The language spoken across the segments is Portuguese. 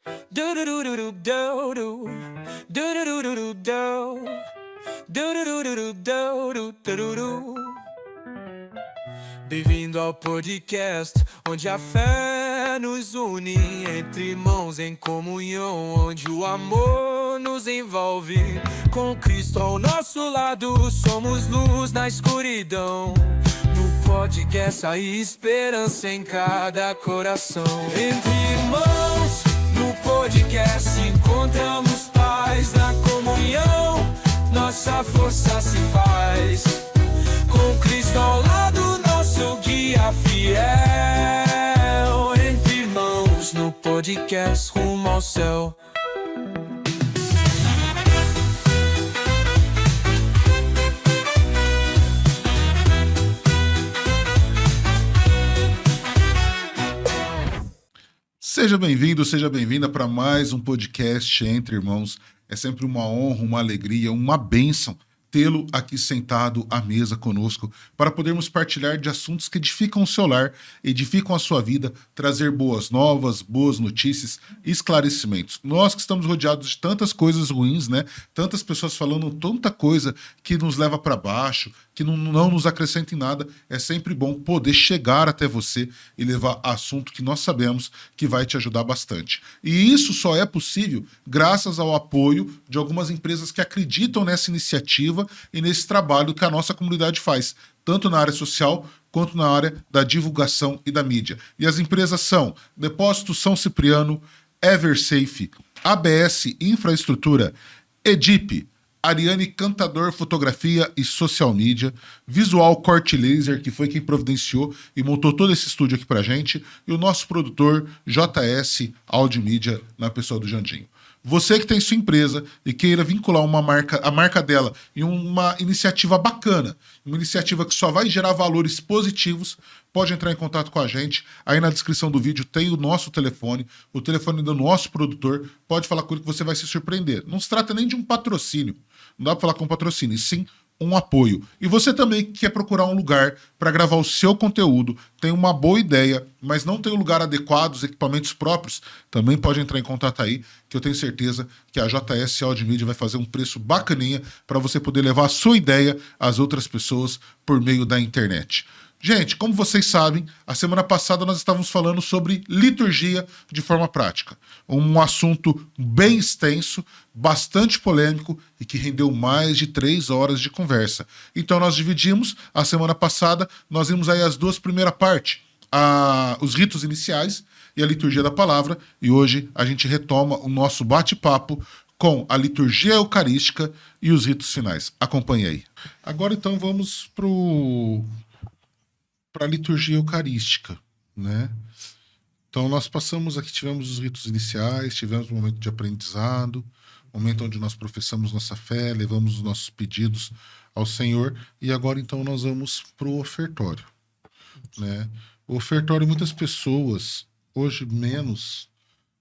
Do do do do do do do. Do do do do do do. Do do do do do do do do do. Bem-vindo ao podcast, onde a fé nos une entre irmãos em comunhão, onde o amor nos envolve. Com Cristo ao nosso lado, somos luz na escuridão. No podcast há esperança em cada coração. Entre irmãos, no podcast encontramos paz na comunhão. Nossa força se faz. Com Cristo ao lado, nosso guia fiel. Entre irmãos, no podcast rumo ao céu. Seja bem-vindo, seja bem-vinda para mais um podcast Entre Irmãos. É sempre uma honra, uma alegria, uma bênção tê-lo aqui sentado à mesa conosco para podermos partilhar de assuntos que edificam o seu lar, edificam a sua vida, trazer boas novas, boas notícias, esclarecimentos. Nós que estamos rodeados de tantas coisas ruins, né? Tantas pessoas falando tanta coisa que nos leva para baixo, que não nos acrescenta em nada, é sempre bom poder chegar até você e levar assunto que nós sabemos que vai te ajudar bastante. E isso só é possível graças ao apoio de algumas empresas que acreditam nessa iniciativa e nesse trabalho que a nossa comunidade faz, tanto na área social quanto na área da divulgação e da mídia. E as empresas são Depósito São Cipriano, Eversafe, ABS Infraestrutura, Edip, Ariane Cantador Fotografia e Social Media, Visual Corte Laser, que foi quem providenciou e montou todo esse estúdio aqui pra gente, e o nosso produtor JS Audio Media, na pessoa do Jandinho. Você que tem sua empresa e queira vincular a marca dela em uma iniciativa bacana, uma iniciativa que só vai gerar valores positivos, pode entrar em contato com a gente. Aí na descrição do vídeo tem o nosso telefone, o telefone do nosso produtor. Pode falar com ele que você vai se surpreender. Não se trata nem de um patrocínio. Não dá para falar com patrocínio, e sim um apoio. E você também que quer procurar um lugar para gravar o seu conteúdo, tem uma boa ideia, mas não tem um lugar adequado, os equipamentos próprios, também pode entrar em contato aí, que eu tenho certeza que a JS Audio Media vai fazer um preço bacaninha para você poder levar a sua ideia às outras pessoas por meio da internet. Gente, como vocês sabem, a semana passada nós estávamos falando sobre liturgia de forma prática. Um assunto bem extenso, bastante polêmico e que rendeu mais de 3 horas de conversa. Então nós dividimos, a semana passada, nós vimos aí as duas primeiras partes, os ritos iniciais e a liturgia da palavra, e hoje a gente retoma o nosso bate-papo com a liturgia eucarística e os ritos finais. Acompanhe aí. Agora então vamos para a liturgia eucarística, né? Então nós passamos aqui, tivemos os ritos iniciais, tivemos um momento de aprendizado, momento onde nós professamos nossa fé, levamos os nossos pedidos ao Senhor, e agora então nós vamos para o ofertório, né? O ofertório, muitas pessoas, hoje menos,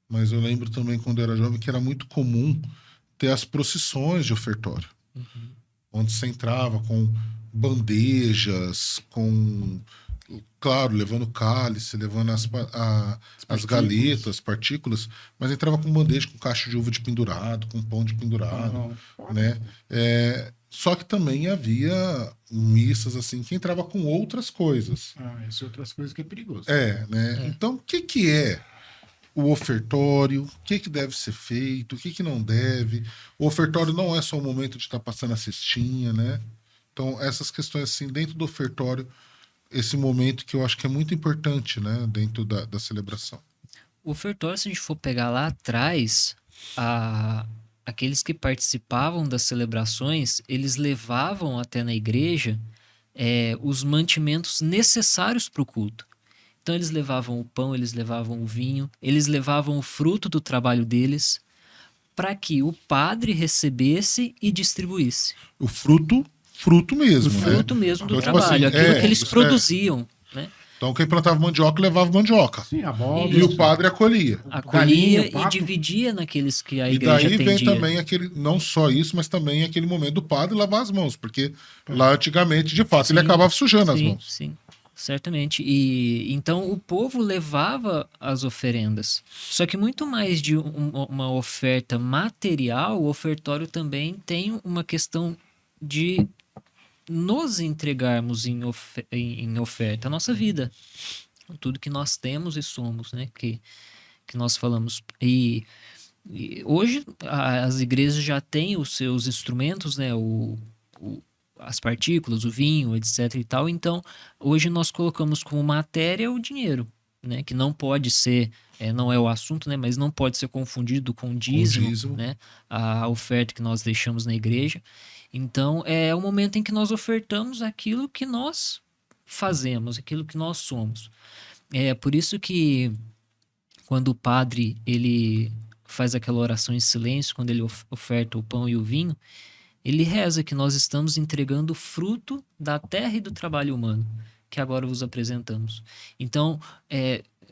mas eu lembro também quando eu era jovem que era muito comum ter as procissões de ofertório, onde você entrava com bandejas, claro, levando cálice, levando as galetas, partículas, mas entrava com bandeja, com caixa de uva de pendurado, com pão de pendurado, né? Só que também havia missas assim que entrava com outras coisas. Essas outras coisas que é perigoso. Né? Então, o que é o ofertório? O que deve ser feito? O que não deve? O ofertório não é só o momento de estar passando a cestinha, né? Então, essas questões assim, dentro do ofertório, esse momento que eu acho que é muito importante, né, dentro da celebração. O ofertório, se a gente for pegar lá atrás, aqueles que participavam das celebrações, eles levavam até na igreja os mantimentos necessários para o culto. Então eles levavam o pão, eles levavam o vinho, eles levavam o fruto do trabalho deles, para que o padre recebesse e distribuísse. O fruto mesmo, O fruto mesmo do Então, trabalho, tipo assim, aquilo que eles produziam, né? Então quem plantava mandioca levava mandioca. Sim, a bola. E o padre acolhia. Acolhia galinha, e dividia naqueles que a E igreja daí atendia. vem também aquele, não só isso, mas também aquele momento do padre lavar as mãos, porque lá antigamente, de fato, ele acabava sujando as mãos. Sim. certamente. E então o povo levava as oferendas. Só que muito mais de uma oferta material, o ofertório também tem uma questão de nos entregarmos em oferta, a nossa vida, tudo que nós temos e somos, né? Que nós falamos. E hoje as igrejas já têm os seus instrumentos, né? As partículas, o vinho, etc e tal. Então, hoje nós colocamos como matéria o dinheiro, né? Que não pode ser, não é o assunto, né? Mas não pode ser confundido com dízimo, dízimo. né? A oferta que nós deixamos na igreja. Então, é o momento em que nós ofertamos aquilo que nós fazemos, aquilo que nós somos. É por isso que quando o padre ele faz aquela oração em silêncio, quando ele oferta o pão e o vinho, ele reza que nós estamos entregando o fruto da terra e do trabalho humano, que agora vos apresentamos. Então,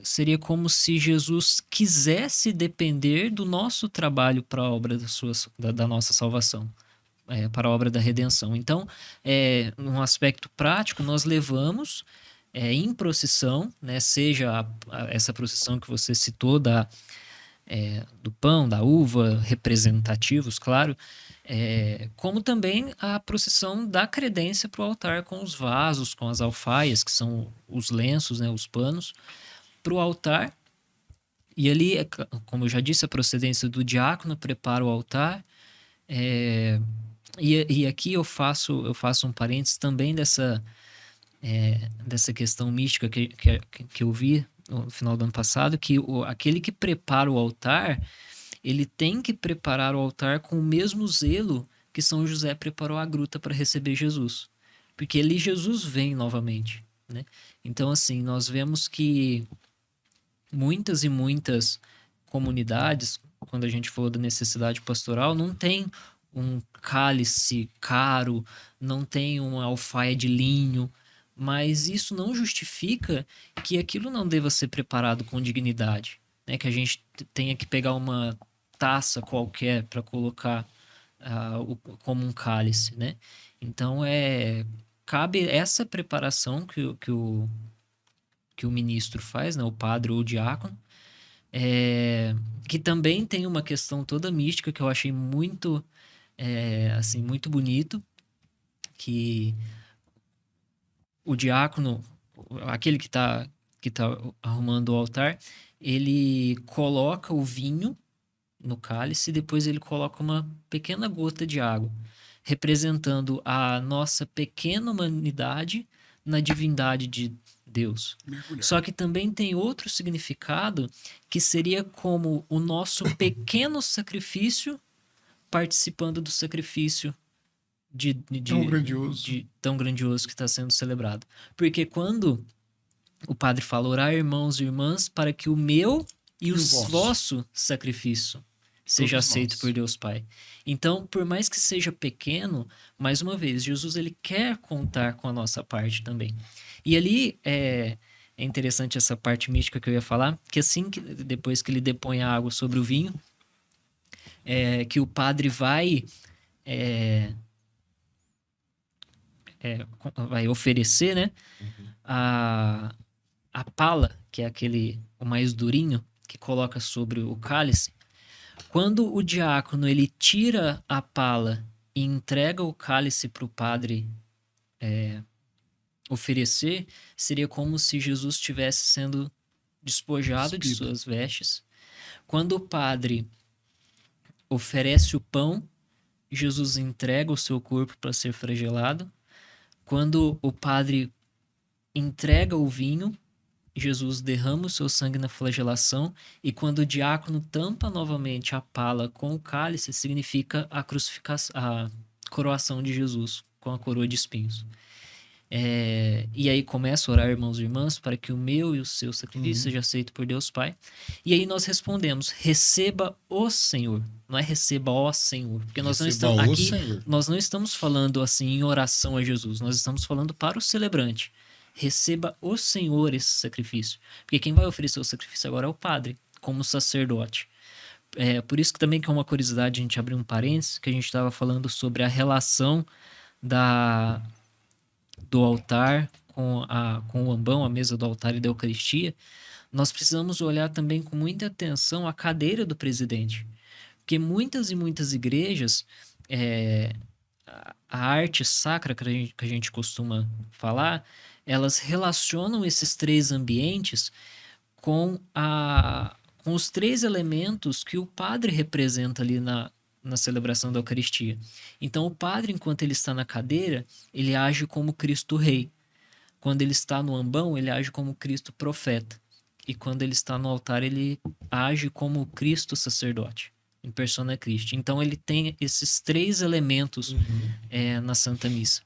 seria como se Jesus quisesse depender do nosso trabalho para a obra da nossa salvação, para a obra da redenção. Então, num aspecto prático, nós levamos em procissão, né, seja essa procissão que você citou do pão, da uva, representativos, claro, como também a procissão da credência para o altar com os vasos, com as alfaias, que são os lenços, né, os panos, para o altar. E ali, como eu já disse, a procedência do diácono prepara o altar. E aqui eu faço um parênteses também dessa questão mística que eu vi no final do ano passado, que aquele que prepara o altar, ele tem que preparar o altar com o mesmo zelo que São José preparou a gruta para receber Jesus. Porque ali Jesus vem novamente, né? Então, assim, nós vemos que muitas e muitas comunidades, quando a gente falou da necessidade pastoral, não tem um cálice caro, não tem uma alfaia de linho, mas isso não justifica que aquilo não deva ser preparado com dignidade, né? Que a gente tenha que pegar uma taça qualquer para colocar como um cálice, né? Então, cabe essa preparação que o ministro faz, né? O padre ou o diácono, que também tem uma questão toda mística que eu achei muito, assim, muito bonito, que o diácono, aquele que tá arrumando o altar, ele coloca o vinho no cálice e depois ele coloca uma pequena gota de água, representando a nossa pequena humanidade na divindade de Deus. Só que também tem outro significado, que seria como o nosso pequeno sacrifício participando do sacrifício tão grandioso que está sendo celebrado. Porque quando o padre fala, orar, irmãos e irmãs, para que o meu e o vosso sacrifício seja aceito por Deus Pai. Então, por mais que seja pequeno, mais uma vez, Jesus ele quer contar com a nossa parte também. E ali é interessante essa parte mística que eu ia falar, que assim, depois que ele depõe a água sobre o vinho, que o padre vai oferecer, né, a pala, que é o mais durinho, que coloca sobre o cálice. Quando o diácono ele tira a pala e entrega o cálice para o padre oferecer, seria como se Jesus estivesse sendo despojado de suas vestes. Quando o padre oferece o pão, Jesus entrega o seu corpo para ser flagelado. Quando o padre entrega o vinho, Jesus derrama o seu sangue na flagelação, e quando o diácono tampa novamente a pala com o cálice, significa a crucificação, a coroação de Jesus com a coroa de espinhos. E aí começa a orar, irmãos e irmãs, para que o meu e o seu sacrifício seja aceito por Deus Pai. E aí nós respondemos, receba o Senhor. Não é receba ó Senhor. Porque nós não estamos aqui, nós não estamos falando assim em oração a Jesus. Nós estamos falando para o celebrante. Receba o Senhor esse sacrifício. Porque quem vai oferecer o sacrifício agora é o padre, como sacerdote. Por isso que também que é uma curiosidade a gente abrir um parênteses, que a gente estava falando sobre a relação do altar com o ambão, a mesa do altar e da Eucaristia, nós precisamos olhar também com muita atenção a cadeira do presidente. Porque muitas e muitas igrejas, a arte sacra que a gente costuma falar, elas relacionam esses três ambientes com os três elementos que o padre representa ali na celebração da Eucaristia. Então, o padre, enquanto ele está na cadeira, ele age como Cristo Rei. Quando ele está no ambão, ele age como Cristo Profeta. E quando ele está no altar, ele age como Cristo Sacerdote, em persona Christi. Então, ele tem esses três elementos na Santa Missa.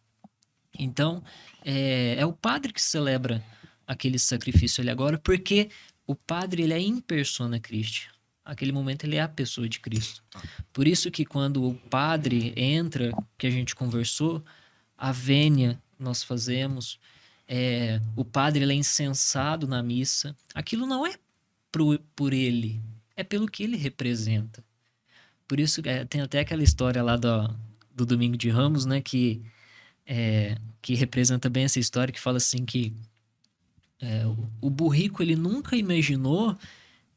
Então, é o padre que celebra aquele sacrifício ali agora, porque o padre, ele é in persona Christi. Naquele momento, ele é a pessoa de Cristo. Por isso que quando o padre entra, que a gente conversou, a vênia nós fazemos, o padre ele é incensado na missa. Aquilo não é por ele, é pelo que ele representa. Por isso, tem até aquela história lá do Domingo de Ramos, né, que representa bem essa história, que fala assim que o burrico ele nunca imaginou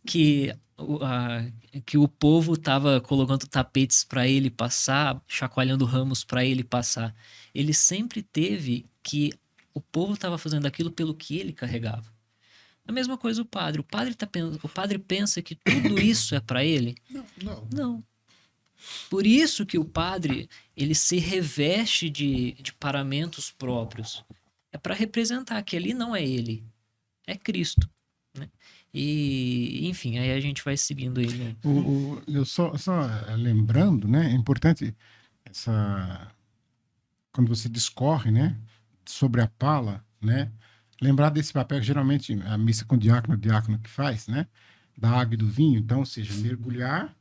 que o povo estava colocando tapetes para ele passar, chacoalhando ramos para ele passar. Ele sempre teve que o povo estava fazendo aquilo pelo que ele carregava. A mesma coisa o padre. O padre pensa que tudo isso é para ele? Não. Por isso que o padre ele se reveste de paramentos próprios. É para representar que ali não é ele, é Cristo, né? E, enfim, aí a gente vai seguindo ele. Eu só lembrando, né? É importante quando você discorre, né? Sobre a pala, né? Lembrar desse papel que geralmente a missa com o diácono que faz, né? Da água e do vinho. Então, ou seja, mergulhar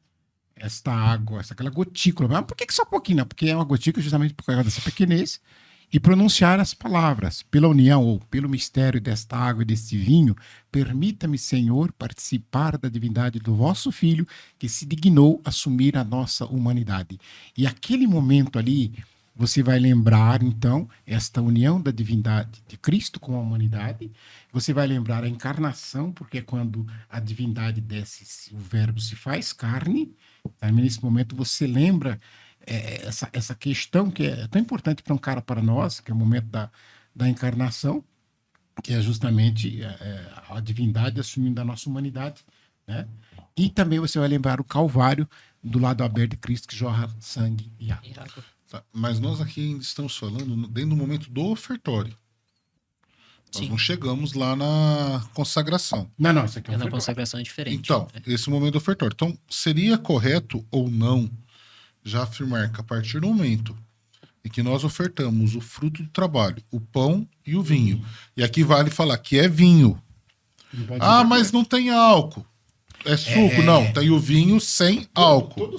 esta água, aquela gotícula. Mas por que só um pouquinho? Não? Porque é uma gotícula justamente por causa dessa pequenez. E pronunciar as palavras, pela união ou pelo mistério desta água e deste vinho, permita-me, Senhor, participar da divindade do vosso Filho, que se dignou assumir a nossa humanidade. E aquele momento ali, você vai lembrar, então, esta união da divindade de Cristo com a humanidade. Você vai lembrar a encarnação, porque é quando a divindade desce, o verbo se faz carne. Tá? Nesse momento você lembra essa questão que é tão importante para nós, que é o momento da encarnação, que é justamente a divindade assumindo a nossa humanidade, né? E também você vai lembrar o Calvário do lado aberto de Cristo, que jorra sangue e água. Tá, mas nós aqui ainda estamos falando dentro do momento do ofertório. Nós não chegamos lá na consagração. Não, isso aqui é na consagração é diferente. Então, esse momento do ofertório. Então, seria correto ou não já afirmar que a partir do momento em que nós ofertamos o fruto do trabalho, o pão e o vinho, e aqui vale falar que é vinho. Mas não tem álcool. É suco? Não, tem o vinho sem álcool.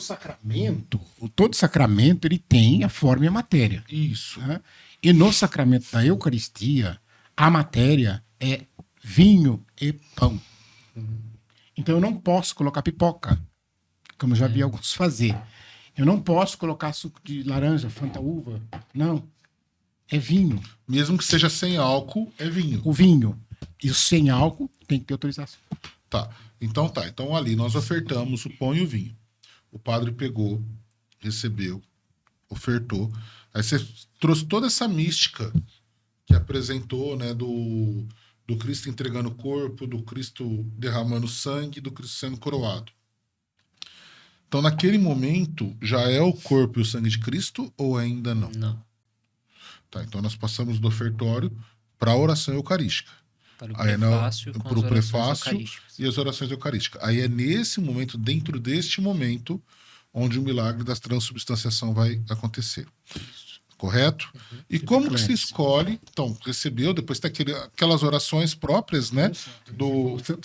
Todo sacramento ele tem a forma e a matéria. Isso. Né? E no sacramento da Eucaristia, a matéria é vinho e pão. Então eu não posso colocar pipoca, como eu já vi alguns fazer. Eu não posso colocar suco de laranja, Fanta-uva. Não. É vinho. Mesmo que seja sem álcool, é vinho. O vinho. E o sem álcool tem que ter autorização. Tá. Então ali nós ofertamos o pão e o vinho. O padre pegou, recebeu, ofertou. Aí você trouxe toda essa mística que apresentou, né, do Cristo entregando o corpo, do Cristo derramando sangue, do Cristo sendo coroado. Então, naquele momento, já é o corpo e o sangue de Cristo ou ainda não? Não. Tá, então nós passamos do ofertório para a oração eucarística. Para o prefácio, e as orações eucarísticas. Aí é nesse momento, dentro deste momento, onde o milagre da transubstanciação vai acontecer. Correto? E como que se escolhe? Então, recebeu, depois tem aquelas orações próprias, né?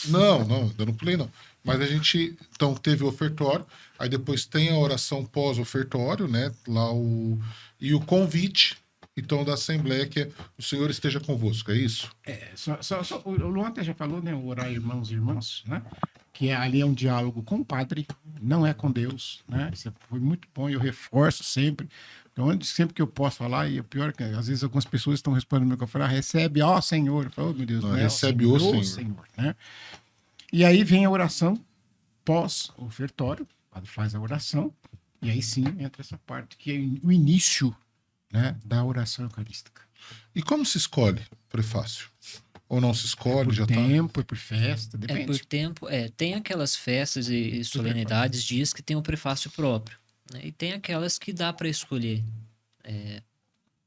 Não, ainda não pulei, não. Mas a gente, então, teve o ofertório, aí depois tem a oração pós-ofertório, né? E o convite, então, da Assembleia, que é o Senhor esteja convosco, é isso? O Luan até já falou, né? O orar irmãos e irmãs, né? que ali é um diálogo com o padre, não é com Deus, né? Isso foi muito bom e eu reforço sempre. Então, sempre que eu posso falar, e o pior é que às vezes algumas pessoas estão respondendo meu que eu falo, recebe, ó Senhor. Eu falo, oh, meu Deus, Não, não é recebe ó o Senhor, Senhor. né? E aí vem a oração pós-ofertório, o padre faz a oração, e aí sim entra essa parte que é o início, né, da oração eucarística. E como se escolhe o prefácio? Ou não se escolhe, Por já tá? tempo, é por festa, É depende. por tempo, tem aquelas festas e solenidades, dias que tem o prefácio próprio, né? E tem aquelas que dá para escolher,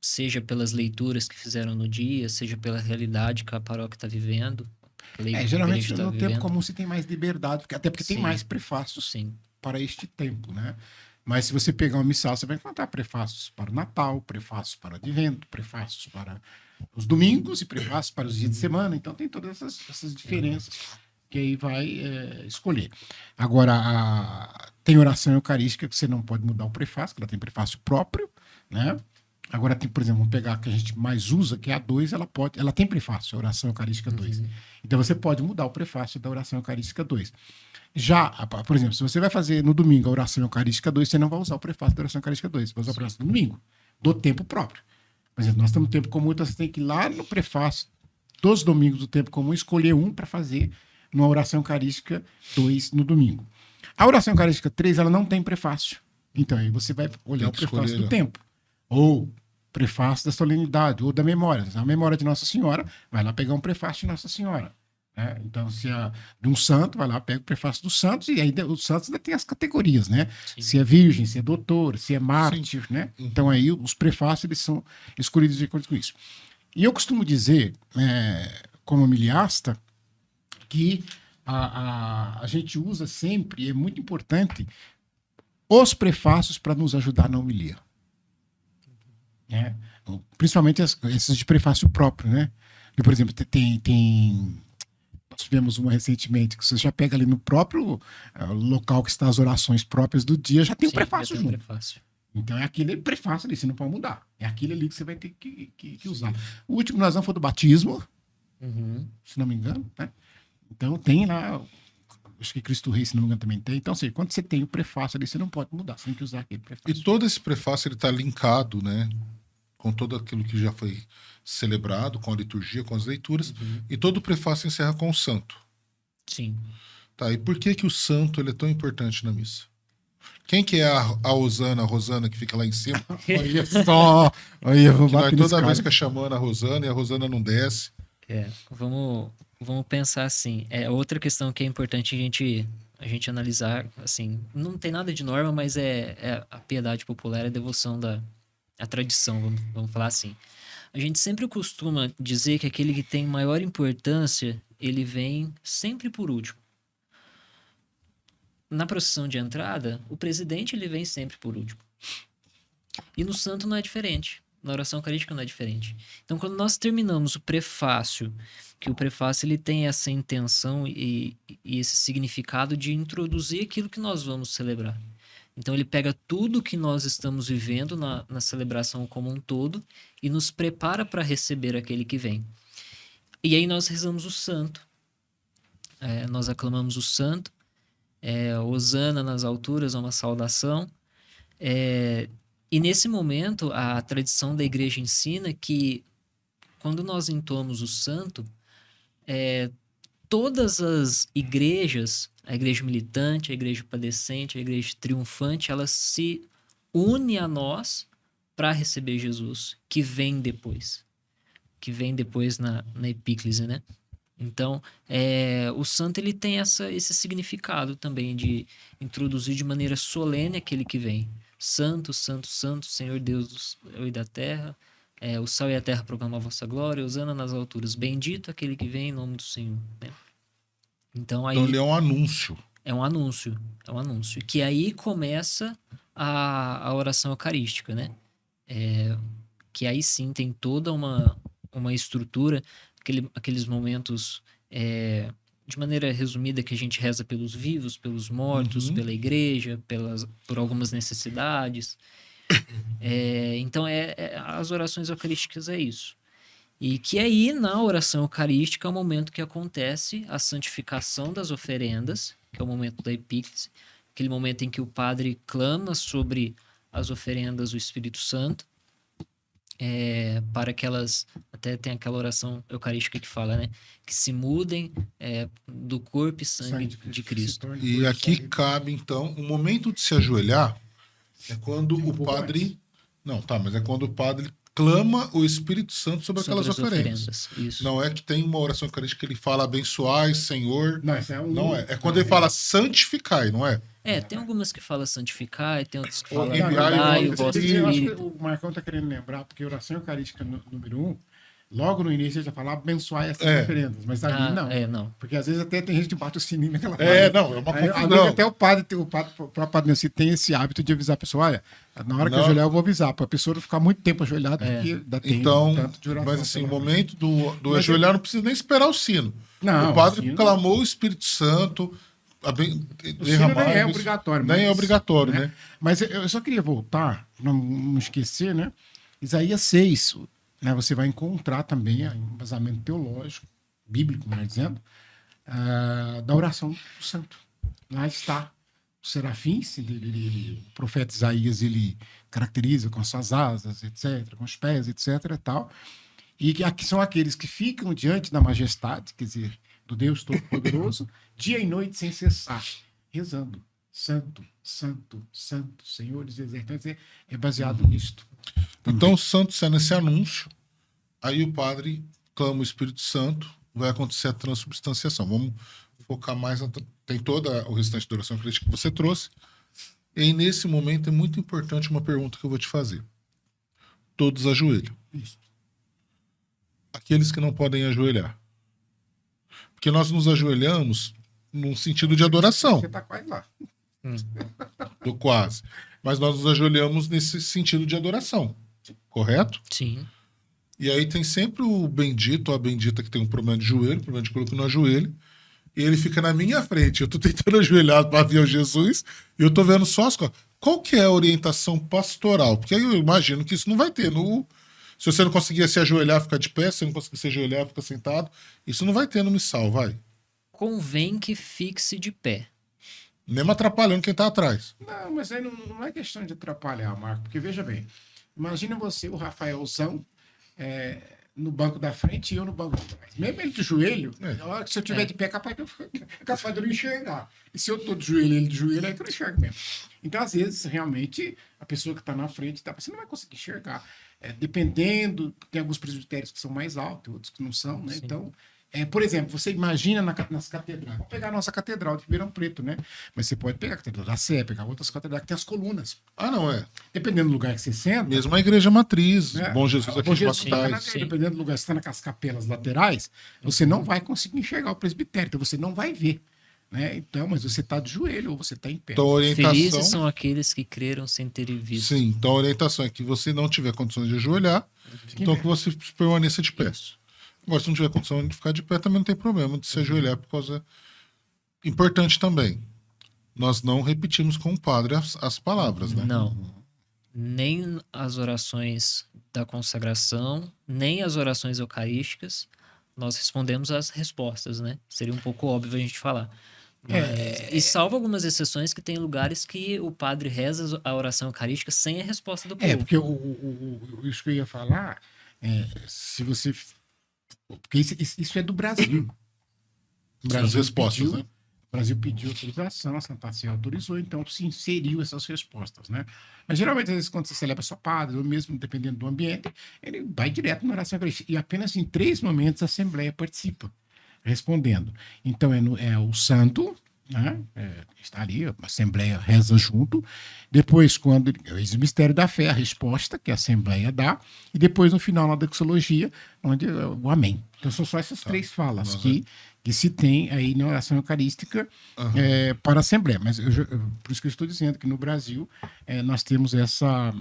seja pelas leituras que fizeram no dia, seja pela realidade que a paróquia está vivendo, a igreja Geralmente está no tempo vivendo. comum se tem mais liberdade, até porque tem Sim. mais prefácios Sim, para este tempo, né? Mas se você pegar uma missal, você vai encontrar prefácios para o Natal, prefácios para o Advento, prefácios para os domingos e prefácios para os dias de semana. Então tem todas essas diferenças que aí vai escolher. Agora, tem oração eucarística que você não pode mudar o prefácio, que ela tem prefácio próprio, né? Agora tem, por exemplo, vamos pegar a que a gente mais usa, que é a 2, ela tem prefácio, a oração eucarística 2. Então você pode mudar o prefácio da oração eucarística 2. Já, por exemplo, se você vai fazer no domingo a oração eucarística 2, você não vai usar o prefácio da oração eucarística 2, você vai usar o prefácio do domingo, do tempo próprio. Por exemplo, nós estamos no tempo comum, então você tem que ir lá no prefácio dos domingos do tempo comum, escolher um para fazer numa oração eucarística 2 no domingo. A oração eucarística 3, ela não tem prefácio. Então aí você vai olhar o prefácio do tempo. Ou prefácio da solenidade, ou da memória. A memória de Nossa Senhora, vai lá pegar um prefácio de Nossa Senhora. Né? Então, se é de um santo, vai lá, pega o prefácio dos santos, e aí os santos ainda tem as categorias, né? sim. Se é virgem, se é doutor, se é mártir, né? Então aí os prefácios, eles são escolhidos de acordo com isso. E eu costumo dizer, como miliasta, que a gente usa sempre, e é muito importante, os prefácios para nos ajudar na homilia. Né? Principalmente esses de prefácio próprio, né? E, por exemplo, nós tivemos uma recentemente que você já pega ali no próprio local que está as orações próprias do dia, já tem o prefácio junto. Então é aquele prefácio ali, você não pode mudar. É aquele ali que você vai ter que usar. O último que nós vamos foi do batismo, se não me engano, né? Então tem lá, acho que Cristo Rei, se não me engano, também tem. Então, assim, quando você tem o prefácio ali, você não pode mudar, você tem que usar aquele prefácio. E todo esse prefácio ele está linkado, né, com todo aquilo que já foi celebrado, com a liturgia, com as leituras, e todo o prefácio encerra com o santo. Sim. Tá, e por que o santo ele é tão importante na missa? Quem que é a Osana, a Rosana, que fica lá em cima? Olha só! Olha, eu vou Que nós bater toda nesse vez cara. fica chamando a Rosana e a Rosana não desce. Vamos pensar assim. Outra questão que é importante a gente analisar, assim, não tem nada de norma, mas é a piedade popular, a devoção a tradição, vamos falar assim. A gente sempre costuma dizer que aquele que tem maior importância, ele vem sempre por último. Na procissão de entrada, o presidente ele vem sempre por último. E no santo não é diferente. Na oração eucarística não é diferente. Então, quando nós terminamos o prefácio, que o prefácio ele tem essa intenção e esse significado de introduzir aquilo que nós vamos celebrar. Então, ele pega tudo que nós estamos vivendo na celebração como um todo e nos prepara para receber aquele que vem. E aí nós rezamos o santo. Nós aclamamos o santo. Hosana nas alturas, é uma saudação. E nesse momento, a tradição da igreja ensina que quando nós entoamos o santo, todas as igrejas, a igreja militante, a igreja padecente, a igreja triunfante, elas se unem a nós para receber Jesus, que vem depois na epíclise, né? Então, o santo ele tem esse significado também de introduzir de maneira solene aquele que vem. Santo, santo, santo, Senhor Deus do céu e da terra, o céu e a terra proclamam a vossa glória, hosana nas alturas, bendito aquele que vem em nome do Senhor. Né? Então ele é um anúncio. É um anúncio. Que aí começa a oração eucarística, né? Que aí sim tem toda uma estrutura, aqueles momentos, de maneira resumida, que a gente reza pelos vivos, pelos mortos, pela igreja, por algumas necessidades. Então, as orações eucarísticas é isso. E que aí, na oração eucarística, é o momento que acontece a santificação das oferendas que é o momento da epíclise, aquele momento em que o padre clama sobre as oferendas do Espírito Santo, para que elas, até tem aquela oração eucarística que fala, né, que se mudem do corpo e sangue de Cristo. E aqui cabe, então, o momento de se ajoelhar é quando o padre... Não, tá, mas é quando o padre clama o Espírito Santo sobre aquelas as oferendas. Isso. Não é que tem uma oração eucarística que ele fala abençoai, Senhor. Não, esse é um... Não é. É quando ele fala santificai, não é? Tem algumas que falam santificar, tem outras que Ou falam enviai dai o o vosso Eu acho que espírito. o Marcão está querendo lembrar, porque a oração eucarística número 1, logo no início ele já fala abençoar essas oferendas, mas ali não. Não. Porque às vezes até tem gente que bate o sininho naquela Não, é uma Aí, confusão. até o próprio Padre Nancy tem esse hábito de avisar a pessoa, olha, na hora que Não. eu ajoelhar eu vou avisar, para a pessoa não ficar muito tempo ajoelhada, porque dá tempo Então, tanto de oração. mas assim, o pela- momento do Mas ajoelhar não precisa nem esperar o sino. Não, O padre o sino- clamou o Espírito Santo, O sino nem é obrigatório. Nem é obrigatório, né? Mas eu só queria voltar, para não esquecer, né? Isaías 6, né? Você vai encontrar também um embasamento teológico, bíblico, melhor dizendo, da oração do santo. Lá está. Os serafins, o profeta Isaías, ele caracteriza com suas asas, etc., com os pés, etc., e tal. E que aqui são aqueles que ficam diante da majestade, quer dizer, do Deus Todo-Poderoso, dia e noite sem cessar, rezando. Santo, santo, santo, Senhor dos exércitos. É baseado nisto. Então, o santo sendo esse anúncio, aí o padre clama o Espírito Santo, vai acontecer a transubstanciação. Vamos focar mais... Tem toda o restante da oração crítica que você trouxe. E aí, nesse momento, é muito importante uma pergunta que eu vou te fazer. Todos ajoelham. Isso. Aqueles que não podem ajoelhar. Porque nós nos ajoelhamos num sentido de adoração. Você está quase lá. Do quase. Mas nós nos ajoelhamos nesse sentido de adoração. Correto? Sim. E aí tem sempre o bendito ou a bendita que tem um problema de joelho, problema de coluna no joelho, e ele fica na minha frente. Eu tô tentando ajoelhar para ver o Jesus e eu tô vendo só as coisas. Qual que é a orientação pastoral? Porque aí eu imagino que isso não vai ter no... Se você não conseguir se ajoelhar, ficar de pé, se você não conseguir se ajoelhar, ficar sentado, isso não vai ter no missal, vai. Convém que fixe de pé. Mesmo atrapalhando quem tá atrás. Não, mas aí não é questão de atrapalhar, Marco, porque veja bem, imagina você, o Rafaelzão, no banco da frente e eu no banco de trás. Mesmo ele de joelho, na hora que se eu tiver de pé, capaz de eu não enxergar. E se eu tô de joelho e ele de joelho, aí que eu não enxergo mesmo. Então, às vezes, realmente, a pessoa que está na frente, você não vai conseguir enxergar. Dependendo, tem alguns presbitérios que são mais altos, outros que não são, né? Sim. Então, por exemplo, você imagina nas catedrais. Vamos pegar a nossa catedral de Ribeirão Preto, né? Mas você pode pegar a catedral da Sé, pegar outras catedrais que tem as colunas. Ah, não é. Dependendo do lugar que você senta. Mesmo a igreja matriz, né? Bom Jesus aqui Bom de Jesus, Batatais. sim. dependendo do lugar que você está nas capelas laterais, você não vai conseguir enxergar o presbitério, então você não vai ver. Né? Então, mas você está de joelho ou você está em pé. Então, a orientação... Felizes são aqueles que creram sem terem visto. Sim, então a orientação é que você não tiver condições de ajoelhar, então que você permaneça de pé. Agora, se não tiver condição de ficar de pé, também não tem problema de se ajoelhar, por causa... Importante também, nós não repetimos com o padre as palavras, né? Não. Nem as orações da consagração, nem as orações eucarísticas, nós respondemos as respostas, né? Seria um pouco óbvio a gente falar. E salvo algumas exceções que tem lugares que o padre reza a oração eucarística sem a resposta do povo. Porque isso que eu ia falar, se você... Porque isso é do Brasil. O As respostas, né? O Brasil pediu autorização, a Santa Sé autorizou, então se inseriu essas respostas, né? Mas geralmente, às vezes, quando você celebra só padre, ou mesmo dependendo do ambiente, ele vai direto na oração eucarística. E apenas em 3 momentos a Assembleia participa, respondendo. Então, é o santo, né? Está ali, a Assembleia reza junto. Depois, quando o mistério da fé, a resposta que a Assembleia dá. E depois, no final, na doxologia, onde é o amém. Então, são só essas 3 falas que se tem aí na oração eucarística para a Assembleia. Mas por isso que eu estou dizendo que no Brasil nós temos essa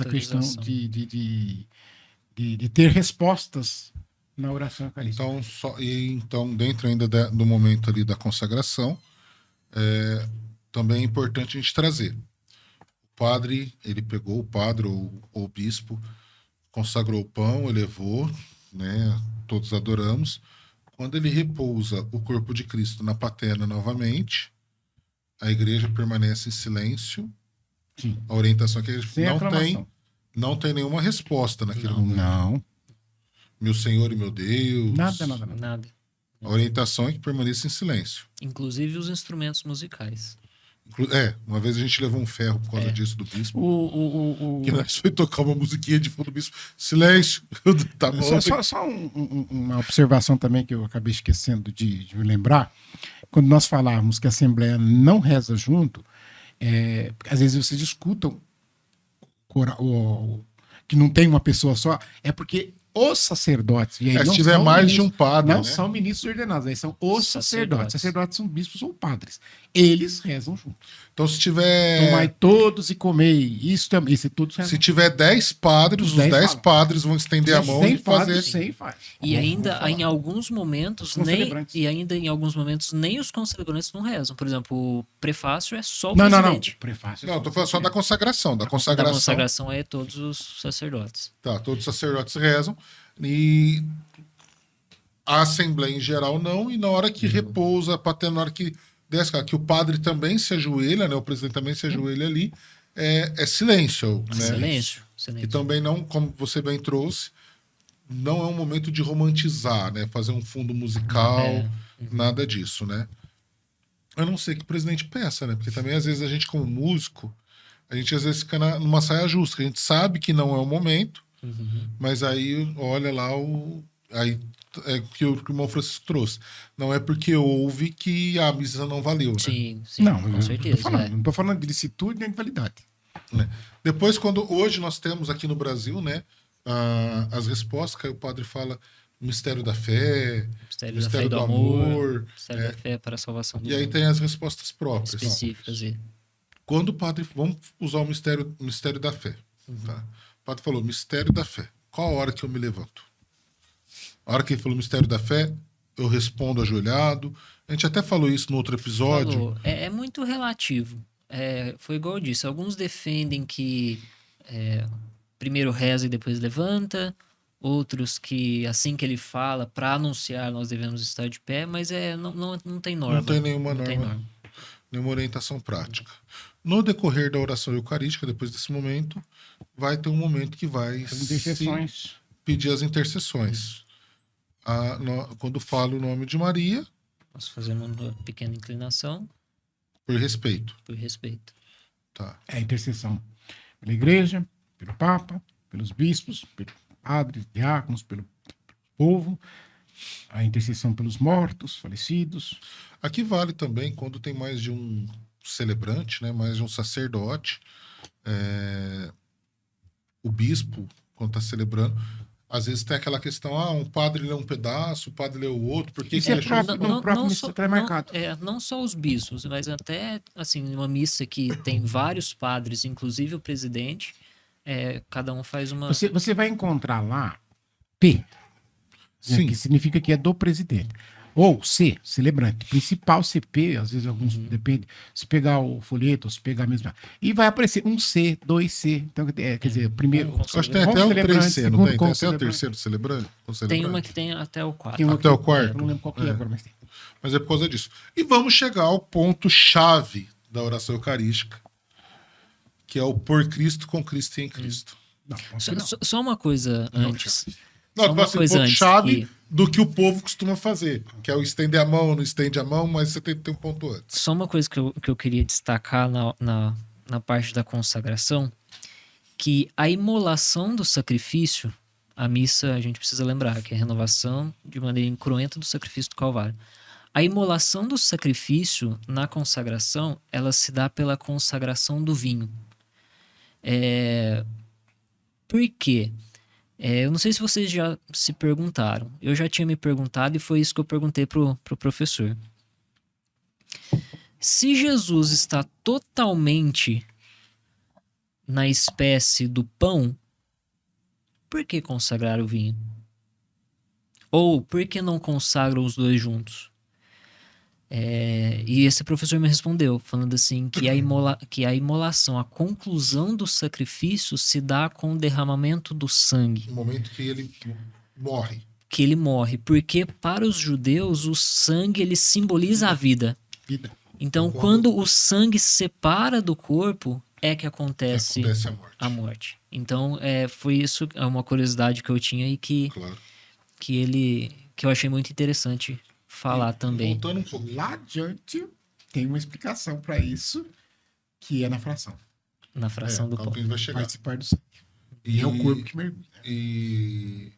questão de ter respostas na oração eucarística. Então, dentro ainda do momento ali da consagração, também é importante a gente trazer. O padre, ele pegou o padre ou o bispo, consagrou o pão, elevou, né? Todos adoramos. Quando ele repousa o corpo de Cristo na patena novamente, a igreja permanece em silêncio. Sim. A orientação é que a igreja Sem aclamação. não tem nenhuma resposta naquele momento. Não. Meu Senhor e meu Deus. Nada. Nada. A orientação é que permaneça em silêncio. Inclusive os instrumentos musicais. Uma vez a gente levou um ferro por causa disso do bispo. O... Que nós foi tocar uma musiquinha de fundo do bispo. Silêncio. Tá bom. Só uma observação também que eu acabei esquecendo de me lembrar. Quando nós falarmos que a Assembleia não reza junto, às vezes vocês escutam que não tem uma pessoa só, é porque os sacerdotes... E aí se tiver mais de um padre, não né? são ministros ordenados, aí são os sacerdotes. Sacerdotes. Sacerdotes são bispos ou padres. Eles rezam junto. Então, se tiver... Tomai todos e comei. Isso também. Isso todos rezam. Se tiver 10 padres, os 10 falam. padres vão estender a mão e fazer... Sem faz. E ainda, Vamos falar. em alguns momentos, Os concelebrantes. nem os concelebrantes não rezam. Por exemplo, o prefácio é só o Não. presidente. Prefácio. Não, eu tô falando só da consagração. Da Da consagração. consagração é todos os sacerdotes. Tá, todos os sacerdotes rezam. E a Assembleia em geral não. E na hora que repousa a patena, na hora que desce, que o padre também se ajoelha, né? O presidente também se ajoelha ali. É silêncio, né? Silêncio. E também não, como você bem trouxe, não é um momento de romantizar, né? Fazer um fundo musical, nada disso, né? A não ser que o presidente peça, né? Porque também, às vezes, a gente, como músico, a gente às vezes fica numa saia justa, que a gente sabe que não é o momento, mas aí olha lá aí é o que o irmão Francisco trouxe. Não é porque houve que a missa não valeu, né? Sim, Não, com certeza. Não estou falando de licitude nem de validade. Né? Depois, hoje nós temos aqui no Brasil, né, as respostas, que aí o padre fala mistério da fé, Mistério da fé e do amor, mistério da fé para a salvação do e aí mundo. tem as respostas próprias. Específicas. Quando o padre, vamos usar o mistério da fé. Tá? O padre falou, mistério da fé. Qual a hora que eu me levanto? A hora que ele falou mistério da fé, eu respondo ajoelhado. A gente até falou isso no outro episódio. Falou, é muito relativo. Foi igual eu disse. Alguns defendem que primeiro reza e depois levanta. Outros que assim que ele fala, para anunciar, nós devemos estar de pé. Mas não tem norma. Não tem nenhuma Não tem norma, nenhuma orientação prática. No decorrer da oração eucarística, depois desse momento, vai ter um momento que vai São intercessões. pedir as intercessões. Quando fala o nome de Maria, Nós fazemos uma pequena inclinação por respeito. por respeito. Tá. É a intercessão pela igreja, pelo Papa, pelos bispos, pelos padres, diáconos, pelo povo, a intercessão pelos mortos, falecidos. Aqui vale também quando tem mais de um celebrante, né, mais de um sacerdote, o bispo, quando está celebrando, às vezes tem aquela questão, um padre lê um pedaço, o padre lê o outro, por que Isso é deixou... próprio. No próprio missa pré-marcado. Não só os bispos, mas até assim, uma missa que tem vários padres, inclusive o presidente, cada um faz uma. Você vai encontrar lá P, né, Sim. que significa que é do presidente. Ou C, celebrante. Principal CP, às vezes alguns, depende, se pegar o folheto ou se pegar a mesma. E vai aparecer um C, 2C. Então, quer dizer, primeiro. Acho que tem até o 3C, não tem? Tem até o terceiro celebrante? Tem uma que tem até o 4. Tem uma Até o que- quarto? eu não lembro qual que é agora, mas tem. Mas é por causa disso. E vamos chegar ao ponto-chave da oração eucarística, que é o por Cristo, com Cristo e em Cristo. Não, Só uma coisa antes. Não, Só uma assim, coisa antes. ponto-chave que- do que o povo costuma fazer, que é o estender a mão, não estende a mão, mas você tem que ter um ponto antes. Só uma coisa que eu queria destacar na parte da consagração, que a imolação do sacrifício, a missa, a gente precisa lembrar, que é a renovação de maneira incruenta do sacrifício do Calvário. A imolação do sacrifício na consagração, ela se dá pela consagração do vinho. Por quê? Eu não sei se vocês já se perguntaram. Eu já tinha me perguntado e foi isso que eu perguntei pro professor. Se Jesus está totalmente na espécie do pão, por que consagrar o vinho? Ou por que não consagram os dois juntos? E esse professor me respondeu, falando assim, que a imolação, a conclusão do sacrifício se dá com o derramamento do sangue. No momento que ele morre. que ele morre, porque para os judeus o sangue ele simboliza a vida. Vida. Então, quando o sangue se separa do corpo, é que acontece Acontece a morte. a morte. Então, foi isso, é uma curiosidade que eu tinha e que Claro. eu achei muito interessante falar também. Voltando um pouco. Lá adiante tem uma explicação para isso, que é na fração. Na fração do Calma pão. que a gente vai chegar. Participar do sangue. E é o corpo que mergulha. E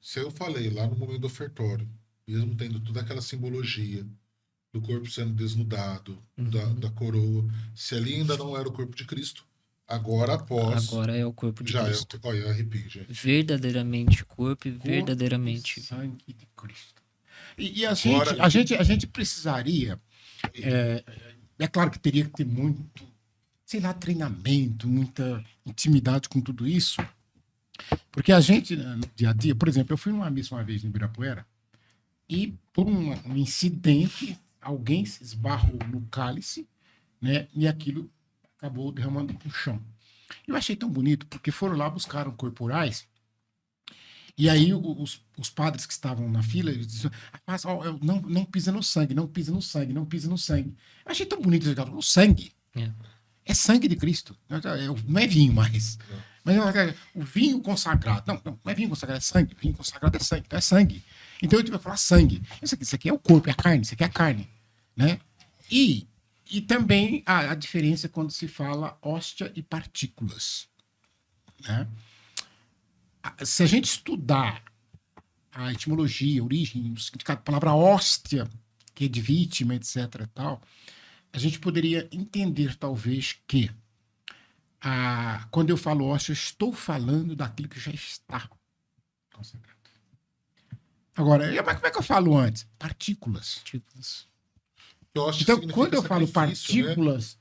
se eu falei lá no momento do ofertório, mesmo tendo toda aquela simbologia do corpo sendo desnudado, da coroa, se ali ainda não era o corpo de Cristo, agora após, Agora é o corpo de já Cristo. é. Olha, eu arrepio, gente. Verdadeiramente corpo e verdadeiramente. Sangue de Cristo. E Agora- a gente precisaria. É claro que teria que ter muito, sei lá, treinamento, muita intimidade com tudo isso. Porque a gente, no dia a dia, por exemplo, eu fui numa missa uma vez em Ibirapuera e, por um incidente, alguém se esbarrou no cálice, né? E aquilo acabou derramando no chão. Eu achei tão bonito, porque foram lá, buscaram corporais. E aí os padres que estavam na fila, eles diziam, não pisa no sangue, não pisa no sangue, não pisa no sangue. Eu achei tão bonito, o sangue. É sangue de Cristo. Não é vinho mais. Mas o vinho consagrado. Não é vinho consagrado, é sangue. Vinho consagrado é sangue. Então é sangue. Então eu tive que falar sangue. Isso aqui é o corpo, é a carne, isso aqui é a carne. Né? E também a diferença quando se fala hóstia e partículas. Né? Se a gente estudar a etimologia, a origem, o significado da palavra hóstia, que é de vítima, etc. e tal, a gente poderia entender, talvez, que quando eu falo hóstia, eu estou falando daquilo que já está consagrado. Agora, mas como é que eu falo antes? Partículas. Eu acho que Então, significa quando eu falo sacrifício, né? partículas,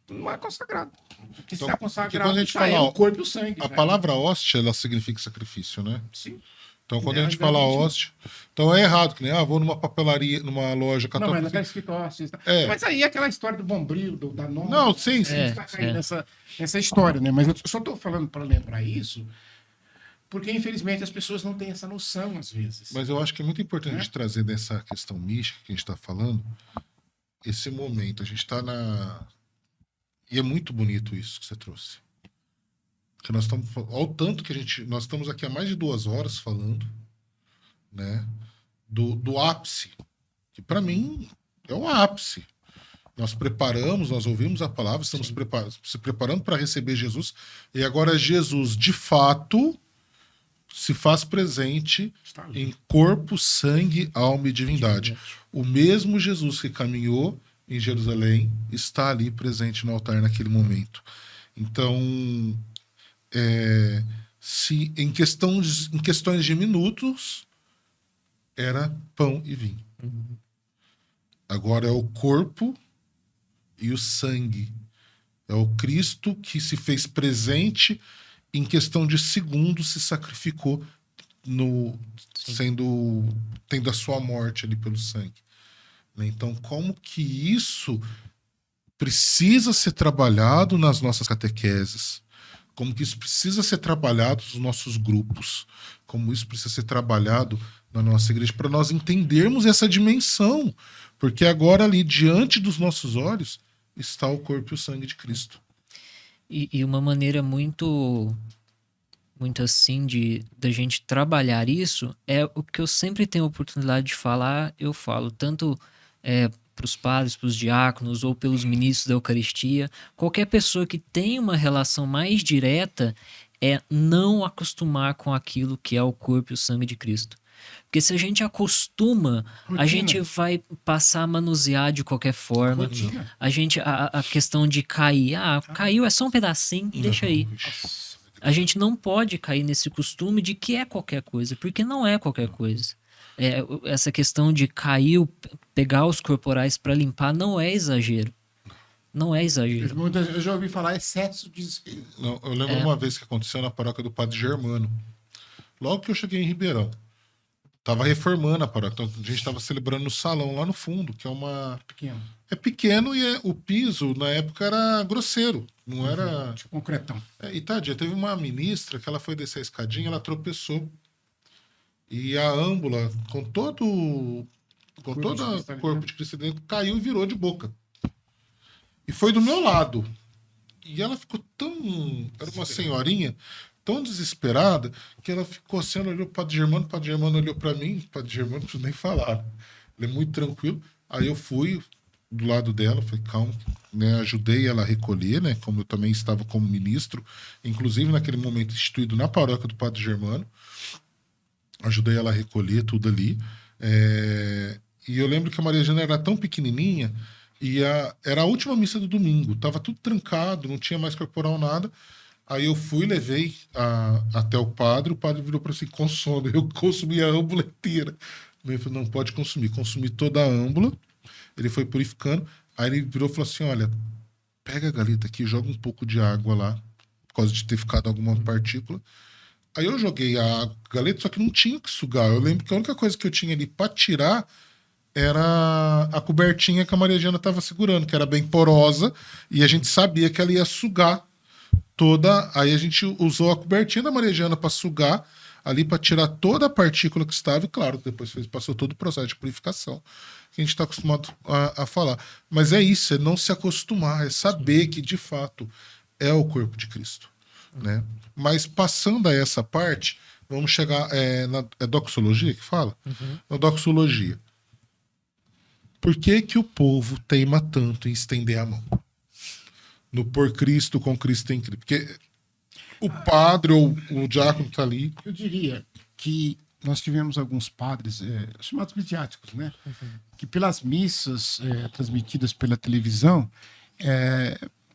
não é consagrado. Porque se Então, é porque consagrado, quando a gente já fala, é ó, o corpo e o sangue. A né? palavra hóstia, ela significa sacrifício, né? Sim. Então, quando É, a gente fala exatamente. hóstia, então é errado, que nem, vou numa papelaria, numa loja Não, mas não católica. está escrito hóstia. É. Mas aí é aquela história do Bombril, da Nova. Não, sim, sim. Está caindo nessa história, né? Mas eu só estou falando para lembrar isso, porque infelizmente as pessoas não têm essa noção às vezes. Mas eu acho que é muito importante a gente trazer nessa questão mística que a gente está falando, esse momento. A gente está E é muito bonito isso que você trouxe. Que nós estamos. Olha o tanto que nós estamos aqui há mais de 2 horas falando, né? Do ápice. Que para mim é o ápice. Nós preparamos, nós ouvimos a palavra, estamos se preparando para receber Jesus. E agora Jesus, de fato, se faz presente Está ali. em corpo, sangue, alma e divindade. O mesmo Jesus que caminhou em Jerusalém está ali presente no altar naquele momento. Então, se em questões de minutos, era pão e vinho. Agora é o corpo e o sangue. É o Cristo que se fez presente em questão de segundos, se sacrificou tendo a sua morte ali pelo sangue. Então, como que isso precisa ser trabalhado nas nossas catequeses? Como que isso precisa ser trabalhado nos nossos grupos? Como isso precisa ser trabalhado na nossa igreja para nós entendermos essa dimensão? Porque agora ali, diante dos nossos olhos, está o corpo e o sangue de Cristo. E uma maneira muito assim da gente trabalhar isso é o que eu sempre tenho a oportunidade de falar, eu falo, tanto para os padres, para os diáconos ou pelos ministros da Eucaristia, qualquer pessoa que tenha uma relação mais direta é não acostumar com aquilo que é o corpo e o sangue de Cristo. Porque se a gente acostuma, Rotina. a gente vai passar a manusear de qualquer forma. Rotina. A questão de cair. Caiu, é só um pedacinho, deixa aí. A gente não pode cair nesse costume de que é qualquer coisa, porque não é qualquer coisa. Essa questão de cair, pegar os corporais para limpar, não é exagero. Não é exagero. Eu já ouvi falar excesso de. Não, eu lembro uma vez que aconteceu na paróquia do Padre Germano. Logo que eu cheguei em Ribeirão. Tava reformando a paróquia. Então, a gente estava celebrando no salão lá no fundo, que é uma... Pequeno. É pequeno e o piso, na época, era grosseiro. Não era... Tipo concretão. E tadinha, teve uma ministra que ela foi descer a escadinha, ela tropeçou E a âmbula, com todo o corpo de Cristo dentro, caiu e virou de boca. E foi do meu lado. E ela ficou tão... Era uma senhorinha tão desesperada que ela ficou assim, ela olhou para o Padre Germano olhou para mim, o Padre Germano não precisa nem falar. Ele é muito tranquilo. Aí eu fui do lado dela, falei, calma, né? Ajudei ela a recolher, né? Como eu também estava como ministro, inclusive naquele momento instituído na paróquia do Padre Germano. Ajudei ela a recolher tudo ali. E eu lembro que a Maria Jana era tão pequenininha e era a última missa do domingo. Tava tudo trancado, não tinha mais corporal, nada. Aí eu fui, levei até o padre virou para assim, consome. Eu consumi a âmbula inteira. Ele falou, não pode consumir. Consumi toda a âmbula. Ele foi purificando. Aí ele virou e falou assim, olha, pega a galeta aqui, joga um pouco de água lá, por causa de ter ficado alguma partícula. Aí eu joguei a galeta, só que não tinha que sugar. Eu lembro que a única coisa que eu tinha ali para tirar era a cobertinha que a Maria Jana estava segurando, que era bem porosa, e a gente sabia que ela ia sugar toda. Aí a gente usou a cobertinha da Maria Jana para sugar ali, para tirar toda a partícula que estava, e claro, depois passou todo o processo de purificação que a gente está acostumado a falar. Mas é isso, é não se acostumar, é saber que de fato é o corpo de Cristo, né? Mas passando a essa parte, vamos chegar na doxologia que fala? Na doxologia. Por que o povo teima tanto em estender a mão? No por Cristo, com Cristo em Cristo. Porque o padre ou o diácono está ali. Eu diria que nós tivemos alguns padres chamados midiáticos, né? Que pelas missas transmitidas pela televisão,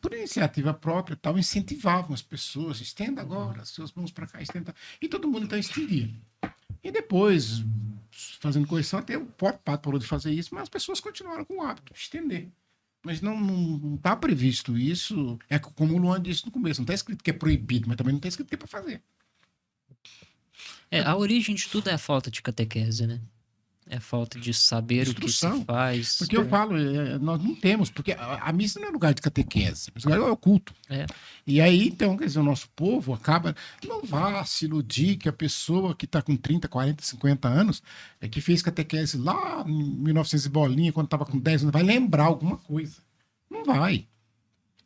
por iniciativa própria, tal, incentivavam as pessoas, estenda agora, suas mãos para cá, estenda. E todo mundo então estendia. E depois, fazendo correção, até o próprio padre parou de fazer isso, mas as pessoas continuaram com o hábito de estender. Mas não está previsto isso. É como o Luan disse no começo, não está escrito que é proibido, mas também não está escrito que é para fazer. A origem de tudo é a falta de catequese, né? É a falta de saber Instrução. o que se faz. Porque eu falo, nós não temos, porque a missa não é lugar de catequese, mas lugar é o culto. E aí, então, quer dizer, o nosso povo acaba. Não vá se iludir que a pessoa que está com 30, 40, 50 anos, que fez catequese lá em 1900 e bolinha, quando estava com 10 anos, vai lembrar alguma coisa. Não vai.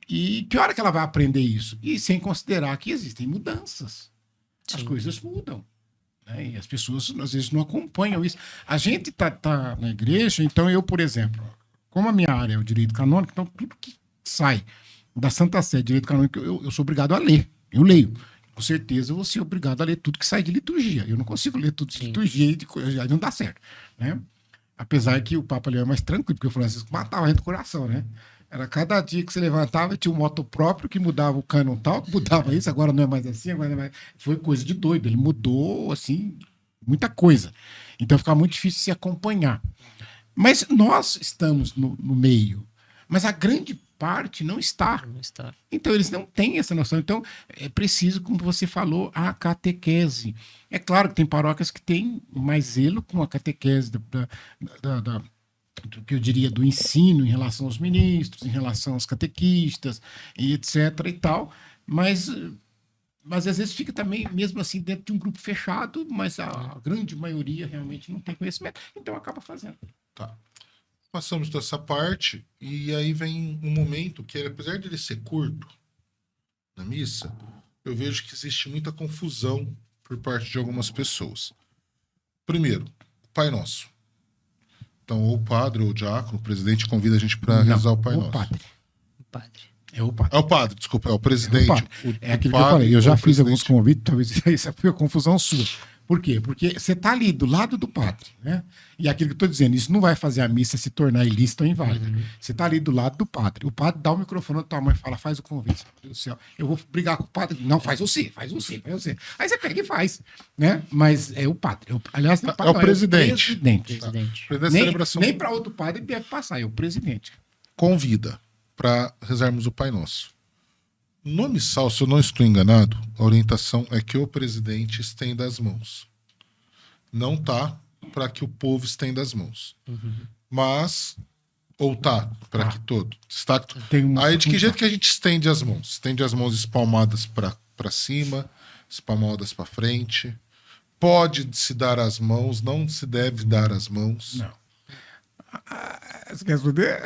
E que hora que ela vai aprender isso? E sem considerar que existem mudanças. As coisas mudam. E as pessoas, às vezes, não acompanham isso. A gente tá na igreja, então eu, por exemplo, como a minha área é o direito canônico, então tudo que sai da Santa Sé, direito canônico, eu sou obrigado a ler. Eu leio. Com certeza eu vou ser obrigado a ler tudo que sai de liturgia. Eu não consigo ler tudo de liturgia e aí não dá certo. Né? Apesar que o Papa Leão é mais tranquilo, porque o Francisco matava a gente do coração, né? Era cada dia que você levantava, tinha um moto próprio que mudava o cânon tal, que mudava isso, agora não é mais assim, agora não é mais... Foi coisa de doido, ele mudou, assim, muita coisa. Então ficava muito difícil se acompanhar. Mas nós estamos no meio, mas a grande parte não está. Não está. Então eles não têm essa noção. Então é preciso, como você falou, a catequese. É claro que tem paróquias que têm mais zelo com a catequese do que eu diria do ensino em relação aos ministros, em relação aos catequistas, e etc. e tal, mas às vezes fica também, mesmo assim, dentro de um grupo fechado, mas a grande maioria realmente não tem conhecimento, então acaba fazendo. Tá. Passamos dessa parte, e aí vem um momento que, apesar de ele ser curto na missa, eu vejo que existe muita confusão por parte de algumas pessoas. Primeiro, Pai Nosso. Então, ou o padre, ou o diácono, o presidente convida a gente para rezar o Pai Nosso. O padre. É o padre, desculpa, é o presidente. É aquilo que eu falei, eu já fiz alguns convites, talvez essa foi a confusão sua. Por quê? Porque você está ali do lado do padre, né? E aquilo que eu estou dizendo, isso não vai fazer a missa se tornar ilícita ou inválida. Você está ali do lado do padre. O padre dá o microfone da tua mãe e fala, faz o convite. Meu Deus do céu, eu vou brigar com o padre. Não, faz você. Aí você pega e faz, né? Mas é o padre. Aliás, não é o padre, é o presidente. É o presidente. Nem para outro padre deve passar, é o presidente. Convida para rezarmos o Pai Nosso. No missal, se eu não estou enganado, a orientação é que o presidente estenda as mãos. Não tá para que o povo estenda as mãos. Mas, ou tá para que todo. Está... Aí de que jeito que a gente estende as mãos? Estende as mãos espalmadas para cima, espalmadas para frente, pode se dar as mãos, não se deve dar as mãos? Não. Você quer responder?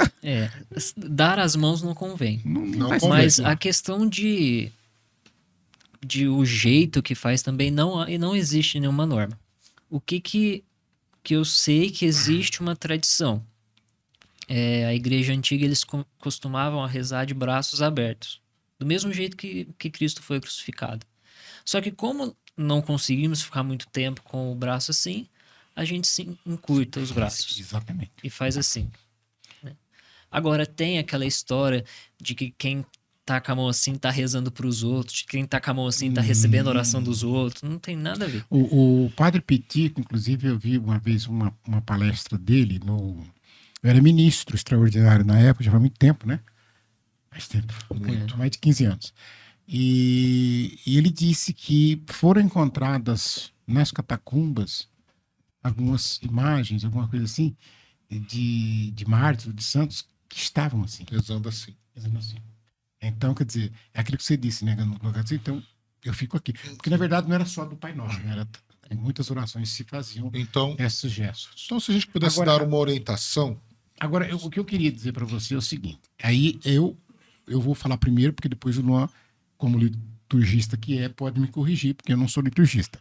Dar as mãos não convém. Não faz convém. Mas a questão de o jeito que faz também não existe nenhuma norma. O que eu sei que existe uma tradição. A igreja antiga, eles costumavam a rezar de braços abertos. Do mesmo jeito que Cristo foi crucificado. Só que como não conseguimos ficar muito tempo com o braço assim, a gente se encurta os braços. Exatamente. E faz assim. Né? Agora, tem aquela história de que quem tá com a mão assim tá rezando pros outros, quem tá com a mão assim tá recebendo a oração dos outros. Não tem nada a ver. O Padre Petit, inclusive, eu vi uma vez uma palestra dele eu era ministro extraordinário na época, já faz muito tempo, né? Faz tempo. Muito. Mais de 15 anos. E ele disse que foram encontradas nas catacumbas algumas imagens, alguma coisa assim, de mártires, de santos, que estavam assim. Rezando assim. Rezando assim. Então, quer dizer, é aquilo que você disse, né? Então, eu fico aqui. Porque, na verdade, não era só do Pai Nosso, né? Muitas orações se faziam Então, esses gestos. então, se a gente pudesse Agora- dar uma orientação, Agora, o que eu queria dizer para você é o seguinte. Aí eu vou falar primeiro, porque depois o Luan, como liturgista que pode me corrigir, porque eu não sou liturgista.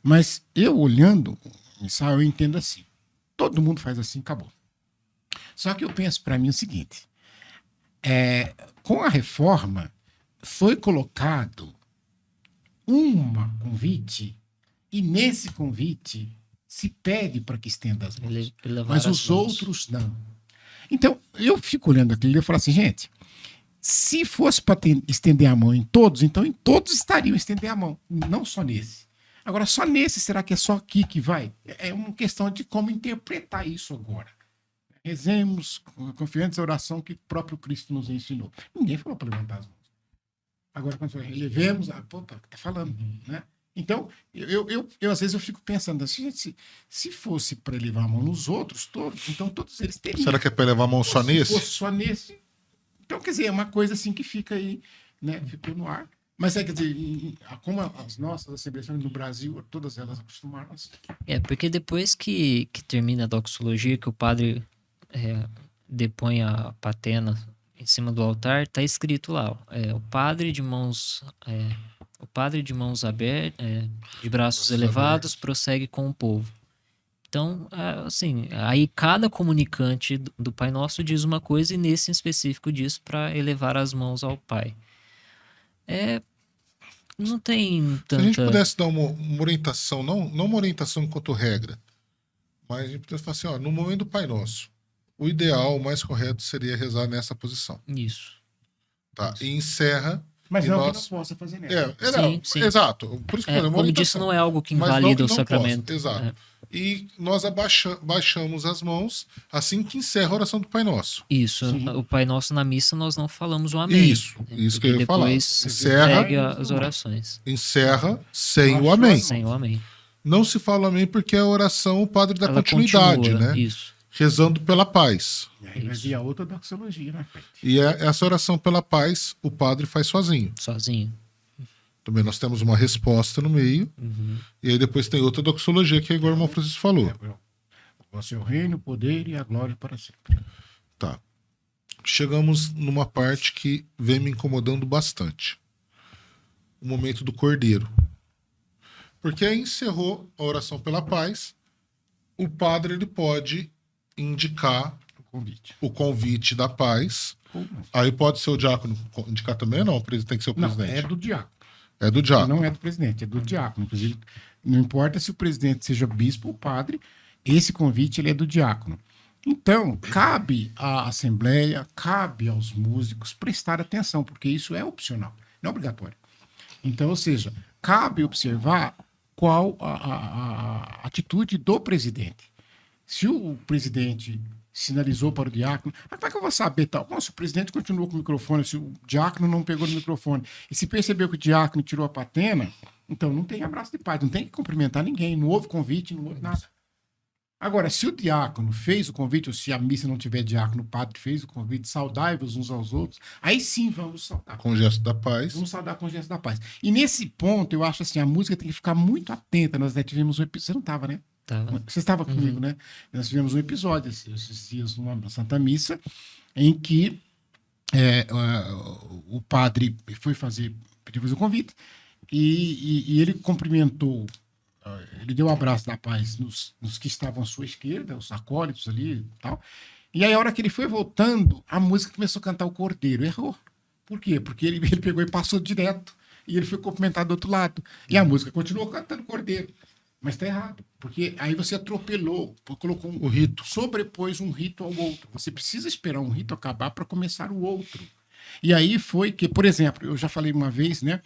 Mas eu olhando, eu entendo assim. Todo mundo faz assim, acabou. Só que eu penso para mim o seguinte. Com a reforma, foi colocado um convite, e nesse convite se pede para que estenda as mãos. Elevar Mas as os mãos. outros não. Então, eu fico olhando aquilo e eu falo assim, gente, se fosse para estender a mão em todos, então em todos estariam estender a mão, não só nesse. Agora, só nesse, será que é só aqui que vai? É uma questão de como interpretar isso agora. Rezemos confiantes a oração que o próprio Cristo nos ensinou. Ninguém falou para levantar as mãos. Agora, quando você elevemos, tá falando, né? Então, eu às vezes eu fico pensando assim, se fosse para elevar a mão nos outros todos, então todos eles teriam. será que é para levar a mão só Se nesse? fosse só nesse, então, quer dizer, é uma coisa assim que fica aí, né? Ficou no ar. Mas quer dizer, como as nossas assembleias no Brasil, todas elas acostumaram assim. Porque depois que termina a doxologia, que o padre depõe a patena em cima do altar, tá escrito lá, o padre de mãos abertas, de braços elevados, prossegue com o povo. Então, assim, aí cada comunicante do Pai Nosso diz uma coisa e nesse em específico diz para elevar as mãos ao Pai. Não tem Se a gente tanta... pudesse dar uma orientação, não uma orientação enquanto regra, mas a gente pudesse falar assim, ó, no momento do Pai Nosso, o ideal, o mais correto seria rezar nessa posição. Isso. Tá? E encerra. Mas e não nós... que não possa fazer nessa. Sim. Exato. Por isso que eu falei, uma Como disse, orientação. não é algo que Mas não invalida que o não sacramento. possa. Exato. E nós baixamos as mãos assim que encerra a oração do Pai Nosso. Isso. Sim. O Pai Nosso na missa nós não falamos o amém. Isso que eu ia falar. Depois Encerra, segue as orações. encerra sem o amém. Sem o amém. Não se fala amém porque a oração o padre dá Ela continuidade, continua, né? Isso. Rezando pela paz. E aí vai vir a outra doxologia na frente. E essa oração pela paz o padre faz sozinho. Sozinho. Também nós temos uma resposta no meio. E aí depois tem outra doxologia que é igual o irmão Francisco falou. O seu reino, o poder e a glória para sempre. Tá. Chegamos numa parte que vem me incomodando bastante. O momento do cordeiro. Porque aí encerrou a oração pela paz, o padre ele pode indicar o convite da paz. Aí pode ser o diácono indicar também ou não? Tem que ser o Não, presidente. é do diácono. É do diácono. Não é do presidente, é do diácono. Inclusive, não importa se o presidente seja bispo ou padre, esse convite ele é do diácono. Então, cabe à Assembleia, cabe aos músicos prestar atenção, porque isso é opcional, não é obrigatório. Então, ou seja, cabe observar qual a atitude do presidente. Se o presidente sinalizou para o diácono, como é que eu vou saber tal? Bom, se o presidente continuou com o microfone, se o diácono não pegou no microfone, e se percebeu que o diácono tirou a patena, então não tem abraço de paz, não tem que cumprimentar ninguém, não houve convite, não houve nada. Agora, se o diácono fez o convite, ou se a missa não tiver diácono, o padre fez o convite, saudai-vos uns aos outros, aí sim vamos saudar. Com o gesto da paz. Vamos saudar com o gesto da paz. E nesse ponto, eu acho assim, a música tem que ficar muito atenta. Nós tivemos um episódio. Você não estava, né? Tava. Você estava comigo, né? Nós tivemos um episódio esses dias numa Santa Missa, em que o padre pediu fazer o convite, e ele cumprimentou, ele deu o abraço da paz nos que estavam à sua esquerda, os acólitos ali e tal. E aí, a hora que ele foi voltando, a música começou a cantar o Cordeiro. Errou. Por quê? Porque ele pegou e passou direto. E ele foi cumprimentado do outro lado. E a música continuou cantando Cordeiro. Mas está errado. Porque aí você atropelou, colocou O rito. sobrepôs um rito ao outro. Você precisa esperar um rito acabar para começar o outro. E aí foi que, por exemplo, eu já falei uma vez, né?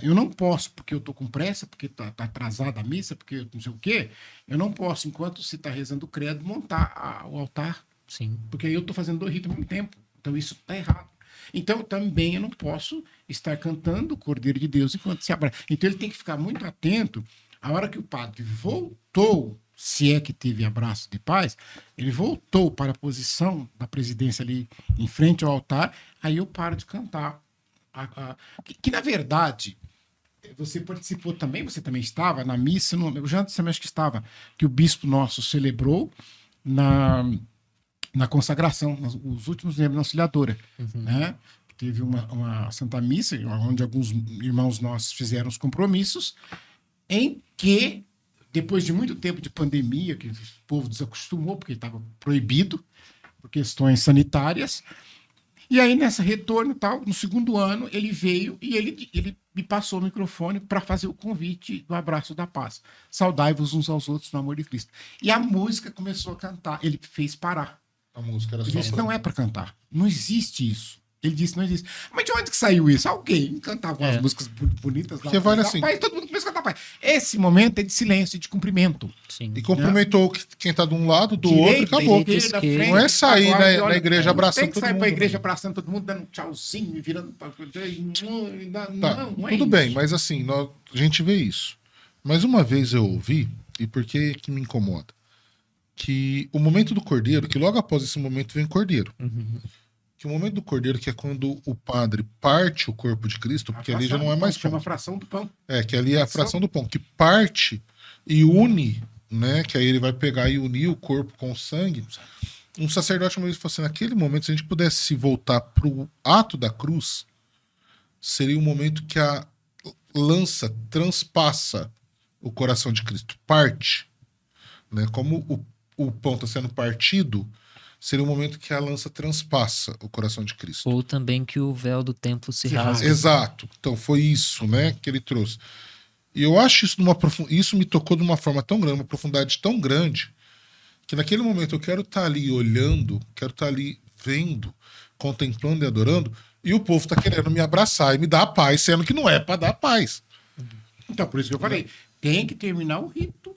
Eu não posso, porque eu estou com pressa, porque tá atrasada a missa, porque não sei o quê, eu não posso, enquanto você está rezando o credo, montar o altar, Sim. porque aí eu estou fazendo 2 ritos ao mesmo tempo. Então isso está errado. Então também eu não posso estar cantando o Cordeiro de Deus enquanto se abraça. Então ele tem que ficar muito atento. A hora que o padre voltou, se é que teve abraço de paz, ele voltou para a posição da presidência ali em frente ao altar, aí eu paro de cantar. Que na verdade, você participou também, você também estava na missa, eu já antes também acho que estava, que o bispo nosso celebrou na consagração, os últimos membros da auxiliadora, né? Teve uma Santa Missa, onde alguns irmãos nossos fizeram os compromissos, em que, depois de muito tempo de pandemia, que o povo desacostumou, porque estava proibido, por questões sanitárias, e aí, nessa retorno, tal, no segundo ano, ele veio e ele me passou o microfone para fazer o convite do abraço da paz. Saudai-vos uns aos outros no amor de Cristo. E a música começou a cantar. Ele fez parar. A música era Ele só disse, pra... não é para cantar. Não existe isso. Ele disse, não existe. Mas de onde que saiu isso? Alguém cantava umas músicas bonitas lá. Porque vale assim. Paz, todo mundo começou a cantar paz. Esse momento é de silêncio, de cumprimento. Sim. E cumprimentou quem tá de um lado, do Direita, outro, e acabou. esquerda, Esquerda. frente, Não é sair agora, na olha, igreja abraçando tem que todo sair mundo. pra igreja abraçando todo mundo, dando um tchauzinho e virando... Tá, Não é tudo isso. bem, mas assim, a gente vê isso. Mas uma vez eu ouvi, e por que me incomoda? Que o momento do cordeiro, que logo após esse momento vem cordeiro. Que o momento do cordeiro, que é quando o padre parte o corpo de Cristo, porque ali já não é mais Chama pão. fração do pão. Que ali é a fração do pão, que parte e une, né? Que aí ele vai pegar e unir o corpo com o sangue. Um sacerdote uma vez falou assim, naquele momento, se a gente pudesse voltar pro ato da cruz, seria um momento que a lança transpassa o coração de Cristo, parte, né? Como o pão está sendo partido, seria um momento que a lança transpassa o coração de Cristo. Ou também que o véu do templo se Se rasga. Exato. Então foi isso, né, que ele trouxe. E eu acho isso me tocou de uma forma tão grande, uma profundidade tão grande, que naquele momento eu quero estar ali olhando, quero estar ali vendo, contemplando e adorando, e o povo está querendo me abraçar e me dar a paz, sendo que não é para dar paz. Então, por isso que eu falei, tem que terminar o rito.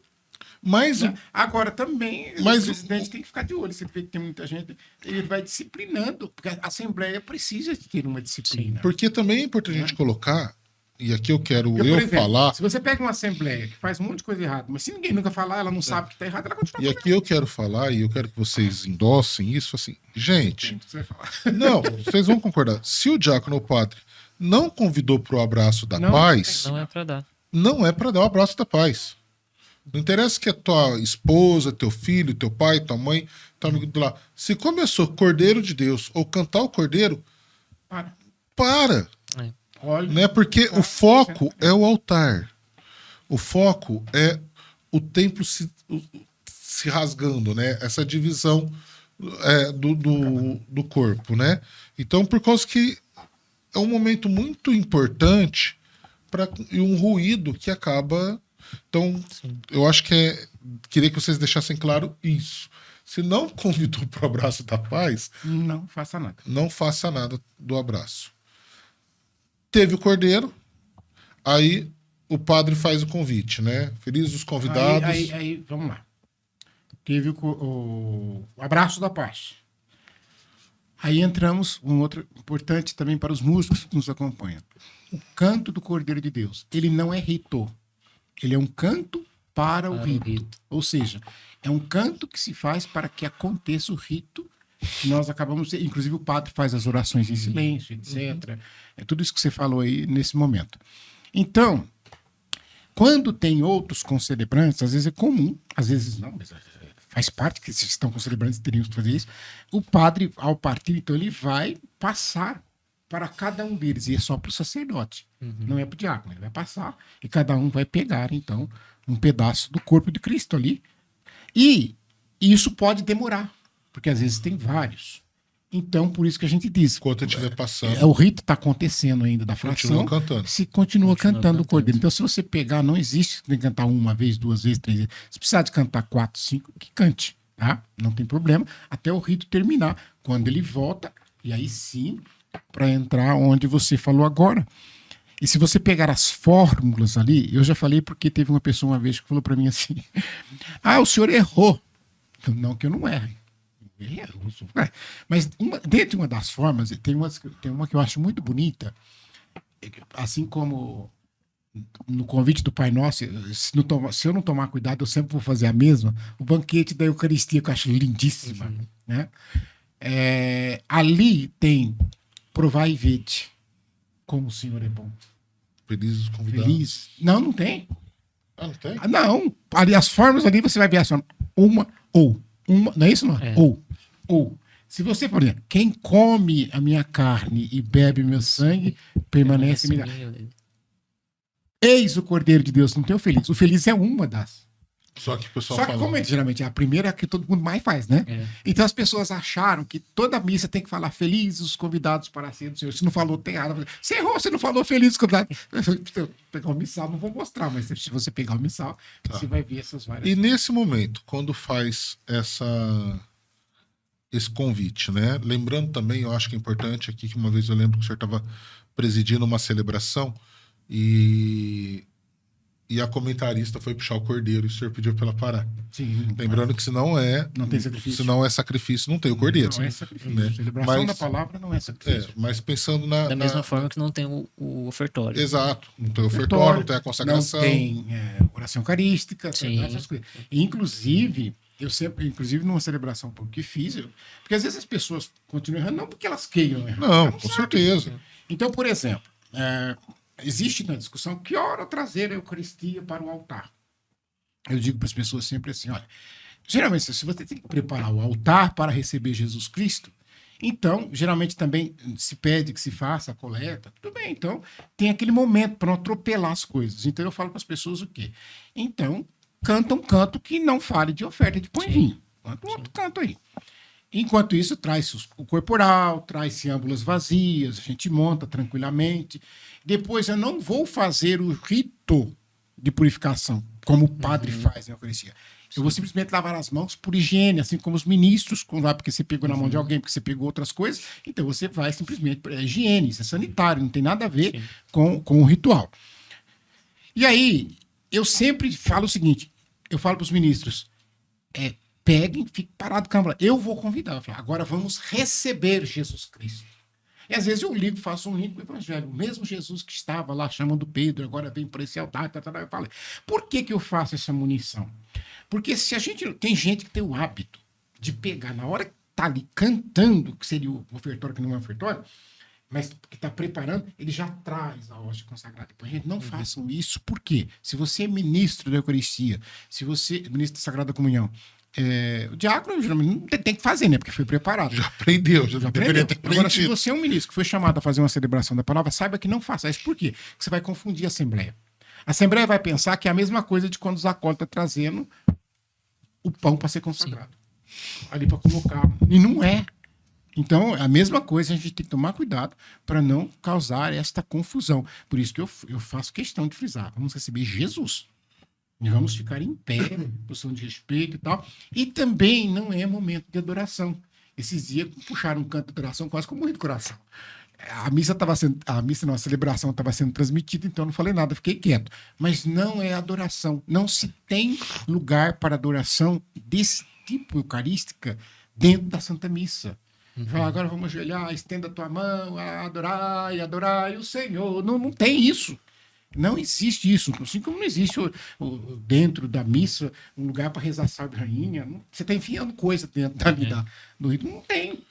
Mas Né? Agora também, Mas o presidente tem que ficar de olho. Você vê que tem muita gente, ele vai disciplinando, porque a Assembleia precisa de ter uma disciplina. porque também é importante a gente colocar, e aqui eu quero Porque, por exemplo, falar, se você pega uma Assembleia que faz um monte de coisa errada, mas se ninguém nunca falar, ela não sabe que está errado, ela continua e aqui eu quero falar, e eu quero que vocês endossem isso, assim, gente, fazendo o que você vai falar. não, vocês vão concordar, se o diácono ou o padre não convidou pro abraço da Não, paz, Não é pra dar. não é para dar o abraço da paz. Não interessa que é tua esposa, teu filho, teu pai, tua mãe, teu amigo do lado. Se começou Cordeiro de Deus ou cantar o Cordeiro, para. Olha, Né? Porque o foco é o altar. O foco é o templo se rasgando, né? Essa divisão do corpo, né? Então, por causa que é um momento muito importante e um ruído que acaba. Então, eu acho que queria que vocês deixassem claro isso. Se não convidou para o abraço da paz, não faça nada. não faça nada do abraço. Teve o cordeiro, aí o padre faz o convite, né? Felizes os convidados. Aí, vamos lá. Teve o abraço da paz. Aí entramos, um outro importante também para os músicos que nos acompanham. O canto do Cordeiro de Deus. Ele não é rito. Ele é um canto para o Para o rito. rito. Ou seja, é um canto que se faz para que aconteça o rito. Que nós acabamos, inclusive o padre faz as orações em silêncio, etc. É tudo isso que você falou aí nesse momento. Então, quando tem outros concelebrantes, às vezes é comum, às vezes não, mas faz parte que se estão concelebrantes teriam que fazer isso. O padre, ao partir, então, ele vai passar para cada um deles, e é só para o sacerdote, não é para o diácono, ele vai passar e cada um vai pegar, então, um pedaço do corpo de Cristo ali. E isso pode demorar, porque às vezes tem vários. Então, por isso que a gente diz, Enquanto estiver passando, o rito está acontecendo ainda da fração, continua cantando. se continua cantando o cantando. cordeiro. Então, se você pegar, não existe que tem que cantar uma vez, 2 vezes, 3 vezes. Se precisar de cantar 4, 5, que cante, tá? Não tem problema, até o rito terminar. Quando ele volta, e aí sim, para entrar onde você falou agora. E se você pegar as fórmulas ali, eu já falei porque teve uma pessoa uma vez que falou para mim assim: ah, o senhor errou. Não que eu não erre. Mas dentro de uma das formas, tem uma que eu acho muito bonita, assim como no convite do Pai Nosso, se eu não tomar cuidado, eu sempre vou fazer a mesma, o banquete da Eucaristia, que eu acho lindíssima. Né? Ali tem provai e vede como o Senhor é bom. Felizes os convidados. Feliz. Não tem. Ah, não tem? Não, ali as formas ali você vai ver assim, uma, não é isso não? É. Ou. Se você, por exemplo, quem come a minha carne e bebe meu sangue, permanece em mim. Eis o Cordeiro de Deus, não tem o feliz. O feliz é uma das. Só que o pessoal Só que fala. como geralmente é a primeira que todo mundo mais faz, né? É. Então as pessoas acharam que toda missa tem que falar felizes os convidados para a ceia do Senhor. Se não falou, tem errado. Você errou, você não falou felizes os convidados. Se eu pegar o missal, não vou mostrar, mas se você pegar o missal, você vai ver essas várias E nesse momento, quando faz esse convite, né? Lembrando também, eu acho que é importante aqui, que uma vez eu lembro que o senhor estava presidindo uma celebração e a comentarista foi puxar o cordeiro e o senhor pediu para ela parar. Sim, Lembrando que Não tem sacrifício. se não é sacrifício, não tem o cordeiro. Não é sacrifício. Né? Celebração Mas- da palavra não é sacrifício. Mas pensando Da mesma forma que não tem o ofertório. Exato. Não tem o ofertório, não tem a consagração. Não tem oração eucarística, Sim. essas coisas. E, inclusive, numa celebração que fiz, porque às vezes as pessoas continuam errando, não porque elas queiram errar. Não, elas com sabem. certeza. Então, por exemplo, existe na discussão que hora trazer a Eucaristia para o altar. Eu digo para as pessoas sempre assim, olha, geralmente se você tem que preparar o altar para receber Jesus Cristo, então, geralmente também se pede que se faça a coleta, tudo bem, então tem aquele momento para não atropelar as coisas. Então eu falo para as pessoas o quê? Então, canta um canto que não fale de oferta de pão e vinho. Canta um outro canto aí. Enquanto isso, traz o corporal, traz-se âmbulas vazias, a gente monta tranquilamente. Depois eu não vou fazer o rito de purificação, como o padre faz na Eucaristia. Eu vou simplesmente lavar as mãos por higiene, assim como os ministros, lá porque você pegou na mão de alguém, porque você pegou outras coisas. Então você vai simplesmente para higiene, isso é sanitário, não tem nada a ver com o ritual. E aí, eu sempre falo o seguinte, eu falo para os ministros, peguem, fiquem parados, câmara. Eu vou convidar. Eu falo, agora vamos receber Jesus Cristo. E às vezes eu ligo, faço um link com o evangelho. O mesmo Jesus que estava lá chamando Pedro, agora vem por esse altar. Eu falo, por que eu faço essa munição? Porque se a gente. Tem gente que tem o hábito de pegar na hora que está ali cantando, que seria o ofertório, que não é ofertório, mas que está preparando, ele já traz a hóstia consagrada. Depois, gente, não façam isso. Por quê? Se você é ministro da Eucaristia, se você é ministro da Sagrada Comunhão, o diácono geralmente não tem que fazer, né? Porque foi preparado. Já aprendeu, já deveria Aprendeu. ter Agora, se aprendido. você é um ministro que foi chamado a fazer uma celebração da palavra, saiba que não faça isso. Por quê? Porque você vai confundir a Assembleia. A Assembleia vai pensar que é a mesma coisa de quando os acólitos estão trazendo o pão para ser consagrado. Ali para colocar. E não é. Então, a mesma coisa, a gente tem que tomar cuidado para não causar esta confusão. Por isso que eu faço questão de frisar. Vamos receber Jesus. E vamos ficar em pé, posição de respeito e tal. E também não é momento de adoração. Esses dias puxaram um canto de adoração quase com muito coração. A celebração estava sendo transmitida, então eu não falei nada, fiquei quieto. Mas não é adoração. Não se tem lugar para adoração desse tipo eucarística dentro da Santa Missa. Fala, agora vamos ajoelhar, estenda a tua mão, adorai o Senhor. Não tem isso. Não existe isso, assim como não existe dentro da missa um lugar para rezar salve rainha. Você está enfiando coisa dentro do rito. Não tem.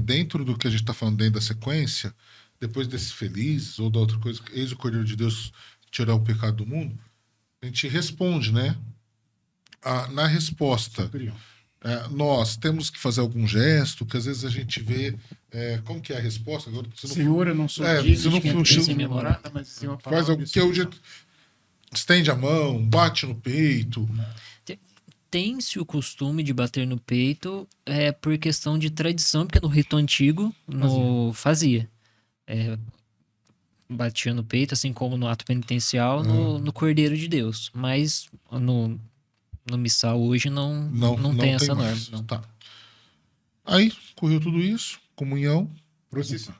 Dentro do que a gente está falando, dentro da sequência, depois desses felizes ou da outra coisa, eis o Cordeiro de Deus tirar o pecado do mundo, a gente responde, né? Na resposta, nós temos que fazer algum gesto, que às vezes a gente vê. Como que é a resposta? Agora, Senhor, eu não sou digno digno de ser minha morada, mas dizer uma palavra faz algo que é o jeito. Estende a mão, bate no peito. Tem-se o costume de bater no peito por questão de tradição, porque no rito antigo fazia. Batia no peito, assim como no ato penitencial, no Cordeiro de Deus. Mas no missal hoje não tem essa norma. Não. Tá. Aí, correu tudo isso, comunhão. Procissão.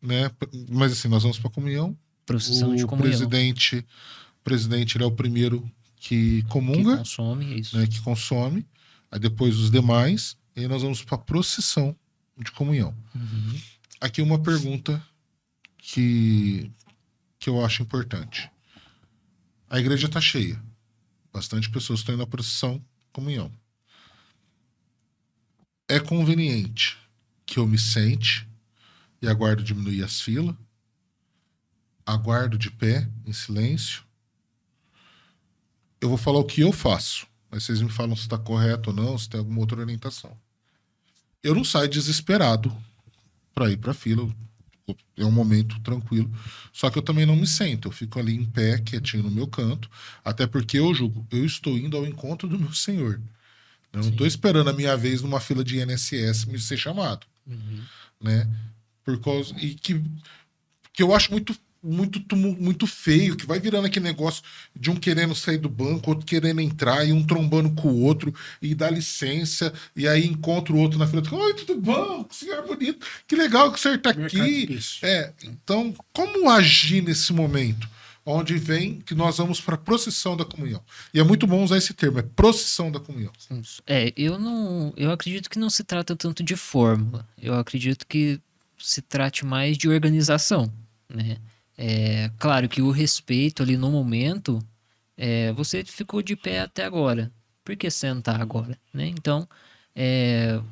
Né? Mas assim, nós vamos para comunhão. Procissão de comunhão. O presidente ele é o primeiro que comunga. Que consome, isso. Né? Que consome. Aí depois os demais. E aí nós vamos para a procissão de comunhão. Uhum. Aqui uma pergunta que eu acho importante. A igreja está cheia. Bastante pessoas estão indo à procissão, comunhão. É conveniente que eu me sente e aguardo diminuir as filas, aguardo de pé, em silêncio. Eu vou falar o que eu faço, mas vocês me falam se está correto ou não, se tem alguma outra orientação. Eu não saio desesperado para ir para a fila, é um momento tranquilo, só que eu também não me sento, eu fico ali em pé, quietinho no meu canto, até porque eu julgo, eu estou indo ao encontro do meu Senhor. Eu não estou esperando a minha vez numa fila de INSS me ser chamado. Uhum. Né? Por causa, e que eu acho muito feio, que vai virando aquele negócio de um querendo sair do banco, outro querendo entrar, e um trombando com o outro, e dá licença, e aí encontra o outro na fila, oi, tudo bom? Que senhor bonito, que legal que o senhor está aqui. Então, como agir nesse momento? Onde vem que nós vamos para a procissão da comunhão. E é muito bom usar esse termo, é procissão da comunhão. Eu acredito que não se trata tanto de fórmula. Eu acredito que se trate mais de organização, né? Claro que o respeito ali no momento, você ficou de pé até agora. Por que sentar agora, né? Então,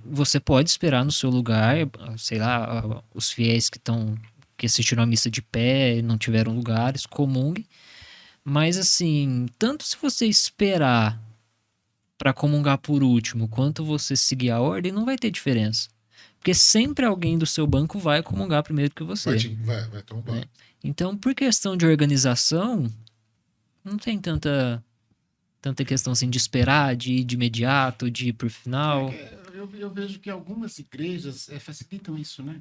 você pode esperar no seu lugar, sei lá, os fiéis que assistiram a missa de pé e não tiveram lugares, comungue. Mas assim, tanto se você esperar para comungar por último, quanto você seguir a ordem, não vai ter diferença. Porque sempre alguém do seu banco vai comungar primeiro que você. Vai trombar. Né? Então, por questão de organização, não tem tanta questão assim de esperar, de ir de imediato, de ir por final. Eu vejo que algumas igrejas facilitam isso, né?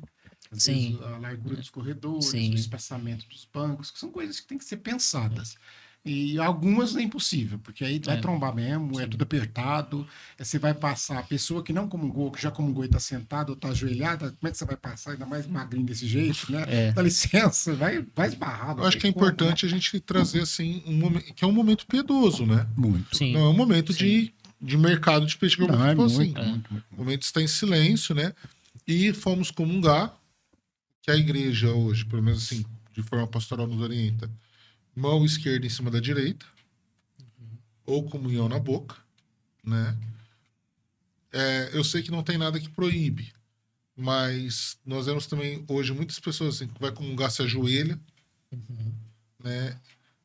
Às Sim. vezes, a largura dos corredores, Sim. o espaçamento dos bancos, que são coisas que têm que ser pensadas. E algumas é impossível, porque aí vai trombar mesmo, Sim. é tudo apertado. Você vai passar, a pessoa que não comungou, que já comungou e está sentada ou está ajoelhada, como é que você vai passar, ainda mais magrinho desse jeito, né? Dá licença, vai esbarrar. Eu acho que é importante a gente trazer assim, que é um momento piedoso, né? Muito. Sim. Não é um momento de mercado de peixe, Não, é muito, assim. muito. O momento está em silêncio, né? E fomos comungar, que a igreja hoje, pelo menos assim, de forma pastoral nos orienta, mão esquerda em cima da direita, ou comunhão na boca, né? Eu sei que não tem nada que proíbe, mas nós vemos também hoje muitas pessoas assim, que vai comungar se ajoelha, né?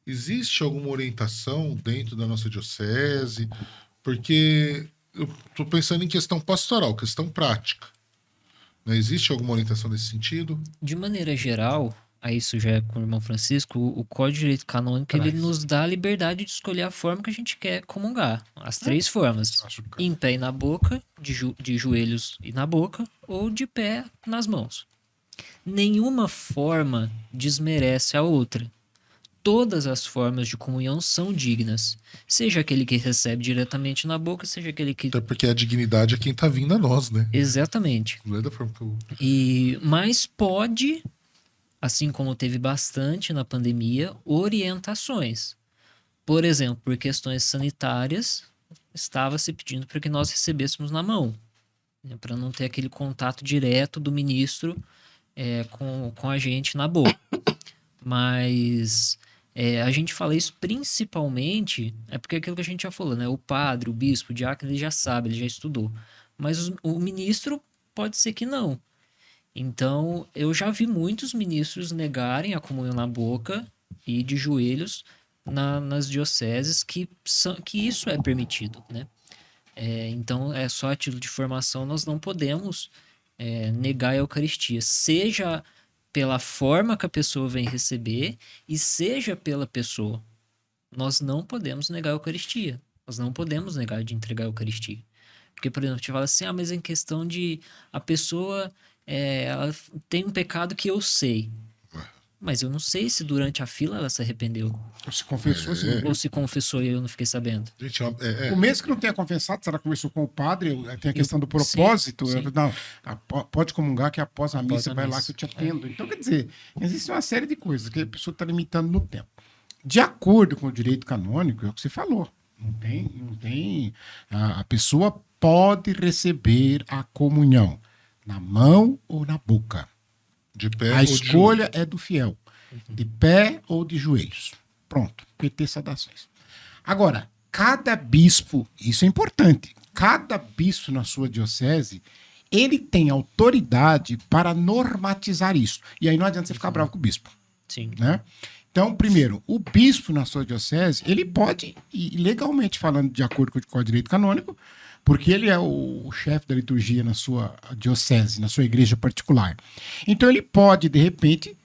Existe alguma orientação dentro da nossa diocese? Porque eu estou pensando em questão pastoral, questão prática. Né? Existe alguma orientação nesse sentido? De maneira geral, aí isso já é com o irmão Francisco, o Código de Direito Canônico ele nos dá a liberdade de escolher a forma que a gente quer comungar. As três formas. Em pé e na boca, de joelhos e na boca, ou de pé nas mãos. Nenhuma forma desmerece a outra. Todas as formas de comunhão são dignas. Seja aquele que recebe diretamente na boca, seja aquele que... Até porque a dignidade é quem está vindo a nós, né? Exatamente. Não é da forma que eu... Mas pode, assim como teve bastante na pandemia, orientações. Por exemplo, por questões sanitárias, estava se pedindo para que nós recebêssemos na mão, né, para não ter aquele contato direto do ministro com a gente na boca. Mas A gente fala isso principalmente, é porque é aquilo que a gente já falou, né? O padre, o bispo, o diácono, ele já sabe, ele já estudou. Mas o ministro pode ser que não. Então, eu já vi muitos ministros negarem a comunhão na boca e de joelhos nas dioceses que isso é permitido, né? Então, só a título de formação, nós não podemos negar a Eucaristia, seja pela forma que a pessoa vem receber e seja pela pessoa. Nós não podemos negar a Eucaristia. Nós não podemos negar de entregar a Eucaristia. Porque, por exemplo, a gente fala assim, mas em questão de a pessoa ela tem um pecado que eu sei. Mas eu não sei se durante a fila ela se arrependeu. Ou se confessou, sim. Ou se confessou e eu não fiquei sabendo. Gente, O mesmo que não tenha confessado, se ela conversou com o padre, tem a questão do propósito. Sim. Não, pode comungar que após a Após missa a vai lá missa. que eu te atendo. Então, quer dizer, existe uma série de coisas que a pessoa está limitando no tempo. De acordo com o direito canônico, é o que você falou. Não tem. A pessoa pode receber a comunhão na mão ou na boca. de pé A ou de escolha é do fiel, de pé ou de joelhos. Pronto, PT saudações. Agora, cada bispo, isso é importante, cada bispo na sua diocese, ele tem autoridade para normatizar isso. E aí não adianta você ficar bravo com o bispo, Sim. né? Então, primeiro, o bispo na sua diocese, ele pode, e legalmente falando de acordo com o direito canônico, porque ele é o chefe da liturgia na sua diocese, na sua igreja particular. Então ele pode, de repente,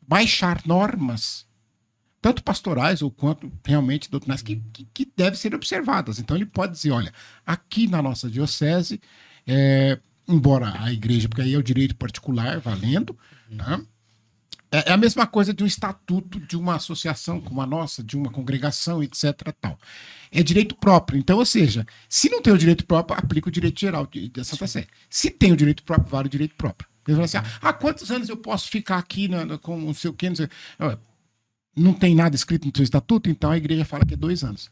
baixar normas, tanto pastorais ou quanto realmente doutrinais, que devem ser observadas. Então ele pode dizer, olha, aqui na nossa diocese, embora a igreja, porque aí é o direito particular valendo, né? É a mesma coisa de um estatuto de uma associação como a nossa, de uma congregação, etc. Tal. É direito próprio. Então, ou seja, se não tem o direito próprio, aplica o direito geral da Santa Sé. Se tem o direito próprio, vale o direito próprio. Ele fala assim, quantos anos eu posso ficar aqui com não sei o quê, não sei. Não tem nada escrito no seu estatuto, então a igreja fala que é 2 anos.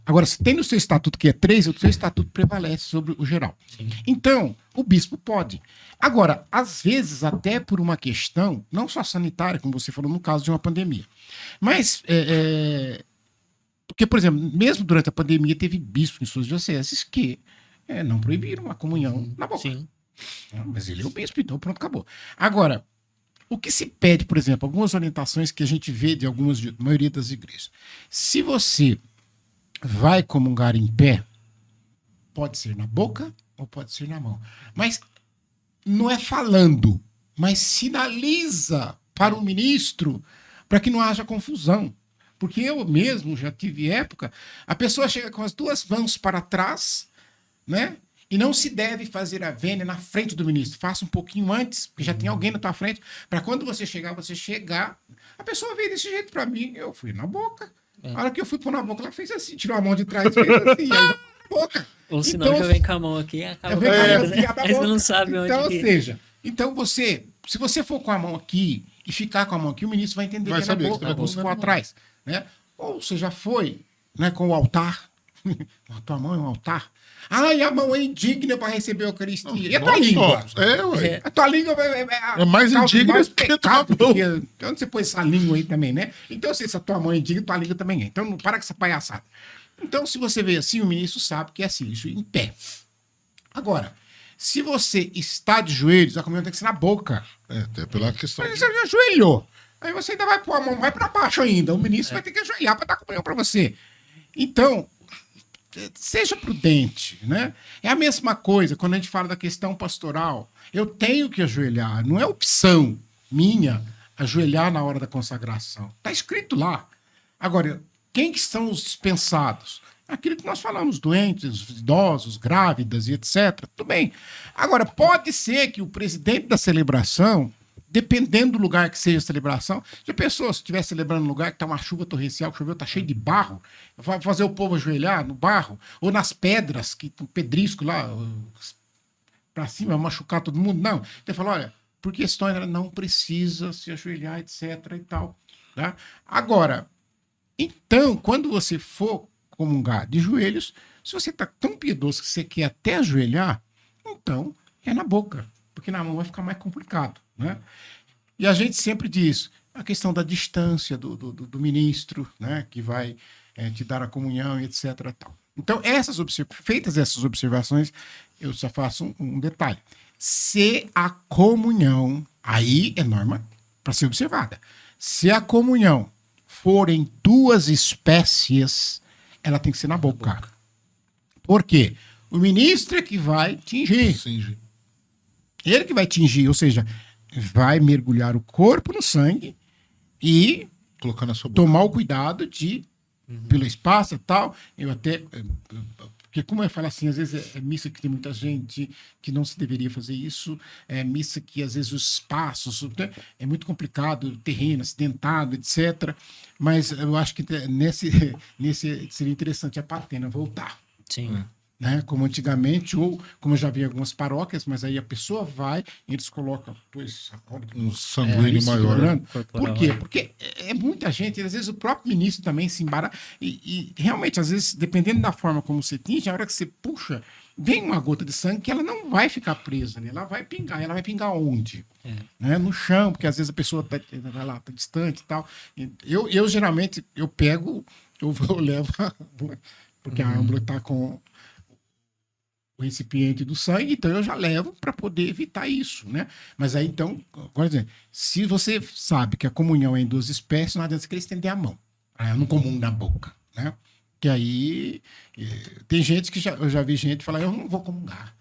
Agora, se tem no seu estatuto que é 3, o seu estatuto prevalece sobre o geral. Sim. Então, o bispo pode. Agora, às vezes, até por uma questão, não só sanitária, como você falou, no caso de uma pandemia, mas, porque, por exemplo, mesmo durante a pandemia, teve bispo em suas dioceses que não proibiram a comunhão na boca. Sim. Mas ele é o bispo, então pronto, acabou. Agora, o que se pede, por exemplo, algumas orientações que a gente vê de maioria das igrejas. Se você vai comungar em pé, pode ser na boca ou pode ser na mão. Mas não é falando, mas sinaliza para o ministro para que não haja confusão. Porque eu mesmo já tive época, a pessoa chega com as 2 mãos para trás, né? E não se deve fazer a vênia na frente do ministro. Faça um pouquinho antes, porque já tem alguém na tua frente, para quando você chegar. A pessoa veio desse jeito para mim, eu fui na boca. A hora que eu fui pôr na boca, ela fez assim, tirou a mão de trás, fez assim, aí na boca. Ou senão Então, já vem com a mão aqui e acaba com a assim, né? Mas não sabe onde então, que... ou seja, se você for com a mão aqui e ficar com a mão aqui, o ministro vai entender Vai que é na saber que boca, tá ou se bom, for né? atrás, né? Ou você já foi, né, com o altar. A tua mão é um altar. E a mão é indigna para receber a Eucaristia. E a tua língua? Ué. A tua língua É mais causa indigna mais do que pecado, a tua mão. porque onde você pôs essa língua aí também, né? Então, se a tua mão é indigna, tua língua também é. Então, não para com essa palhaçada. Então, se você vê assim, o ministro sabe que é assim, isso em pé. Agora, se você está de joelhos, a comunhão tem que ser na boca. Até pela questão. Mas você já ajoelhou. Aí você ainda vai pôr a mão, vai para baixo ainda. O ministro vai ter que ajoelhar para dar comunhão para você. Então, seja prudente, né? É a mesma coisa quando a gente fala da questão pastoral. Eu tenho que ajoelhar, não é opção minha ajoelhar na hora da consagração. Está escrito lá. Agora, quem que são os dispensados? Aquilo que nós falamos, doentes, idosos, grávidas e etc. Tudo bem. Agora, pode ser que o presidente da celebração, dependendo do lugar que seja a celebração, já pensou, se estiver celebrando num lugar que está uma chuva torrencial, que choveu, está cheio de barro, vai fazer o povo ajoelhar no barro, ou nas pedras, que o pedrisco lá, para cima, vai machucar todo mundo? Não. Ele falou, olha, por questões, não precisa se ajoelhar, etc. e tal. Tá? Agora, então, quando você for comungar de joelhos, se você está tão piedoso que você quer até ajoelhar, então é na boca, porque na mão vai ficar mais complicado, né? E a gente sempre diz, a questão da distância do ministro, né, que vai te dar a comunhão, etc. Tal. Então, feitas essas observações, eu só faço um detalhe. Se a comunhão, aí é norma para ser observada. Se a comunhão for em 2 espécies, ela tem que ser na boca. Por quê? O ministro é que vai tingir. Sim. Ele que vai tingir, ou seja, vai mergulhar o corpo no sangue e Colocar na sua boca. tomar o cuidado de, pelo espaço e tal, eu até... Porque como eu falo assim, às vezes é missa que tem muita gente que não se deveria fazer isso, é missa que às vezes os espaços, né, é muito complicado, o terreno acidentado, etc. Mas eu acho que nesse seria interessante a patena voltar. Sim. Né, como antigamente, ou como eu já vi em algumas paróquias, mas aí a pessoa vai e eles colocam Um sanguíneo maior. Por quê? Porque é muita gente, às vezes o próprio ministro também se embaraça, e realmente, às vezes, dependendo da forma como você tinge, a hora que você puxa, vem uma gota de sangue que ela não vai ficar presa, né? Ela vai pingar onde? Né? No chão, porque às vezes a pessoa tá distante e tal. Eu geralmente, eu pego, eu levo, porque a âmbula está com o recipiente do sangue, então eu já levo para poder evitar isso, né? Mas aí, então, agora dizendo, se você sabe que a comunhão é em 2 espécies, não adianta você querer estender a mão, não comum na boca, né? Que aí, tem gente que eu já vi gente falar, eu não vou comungar.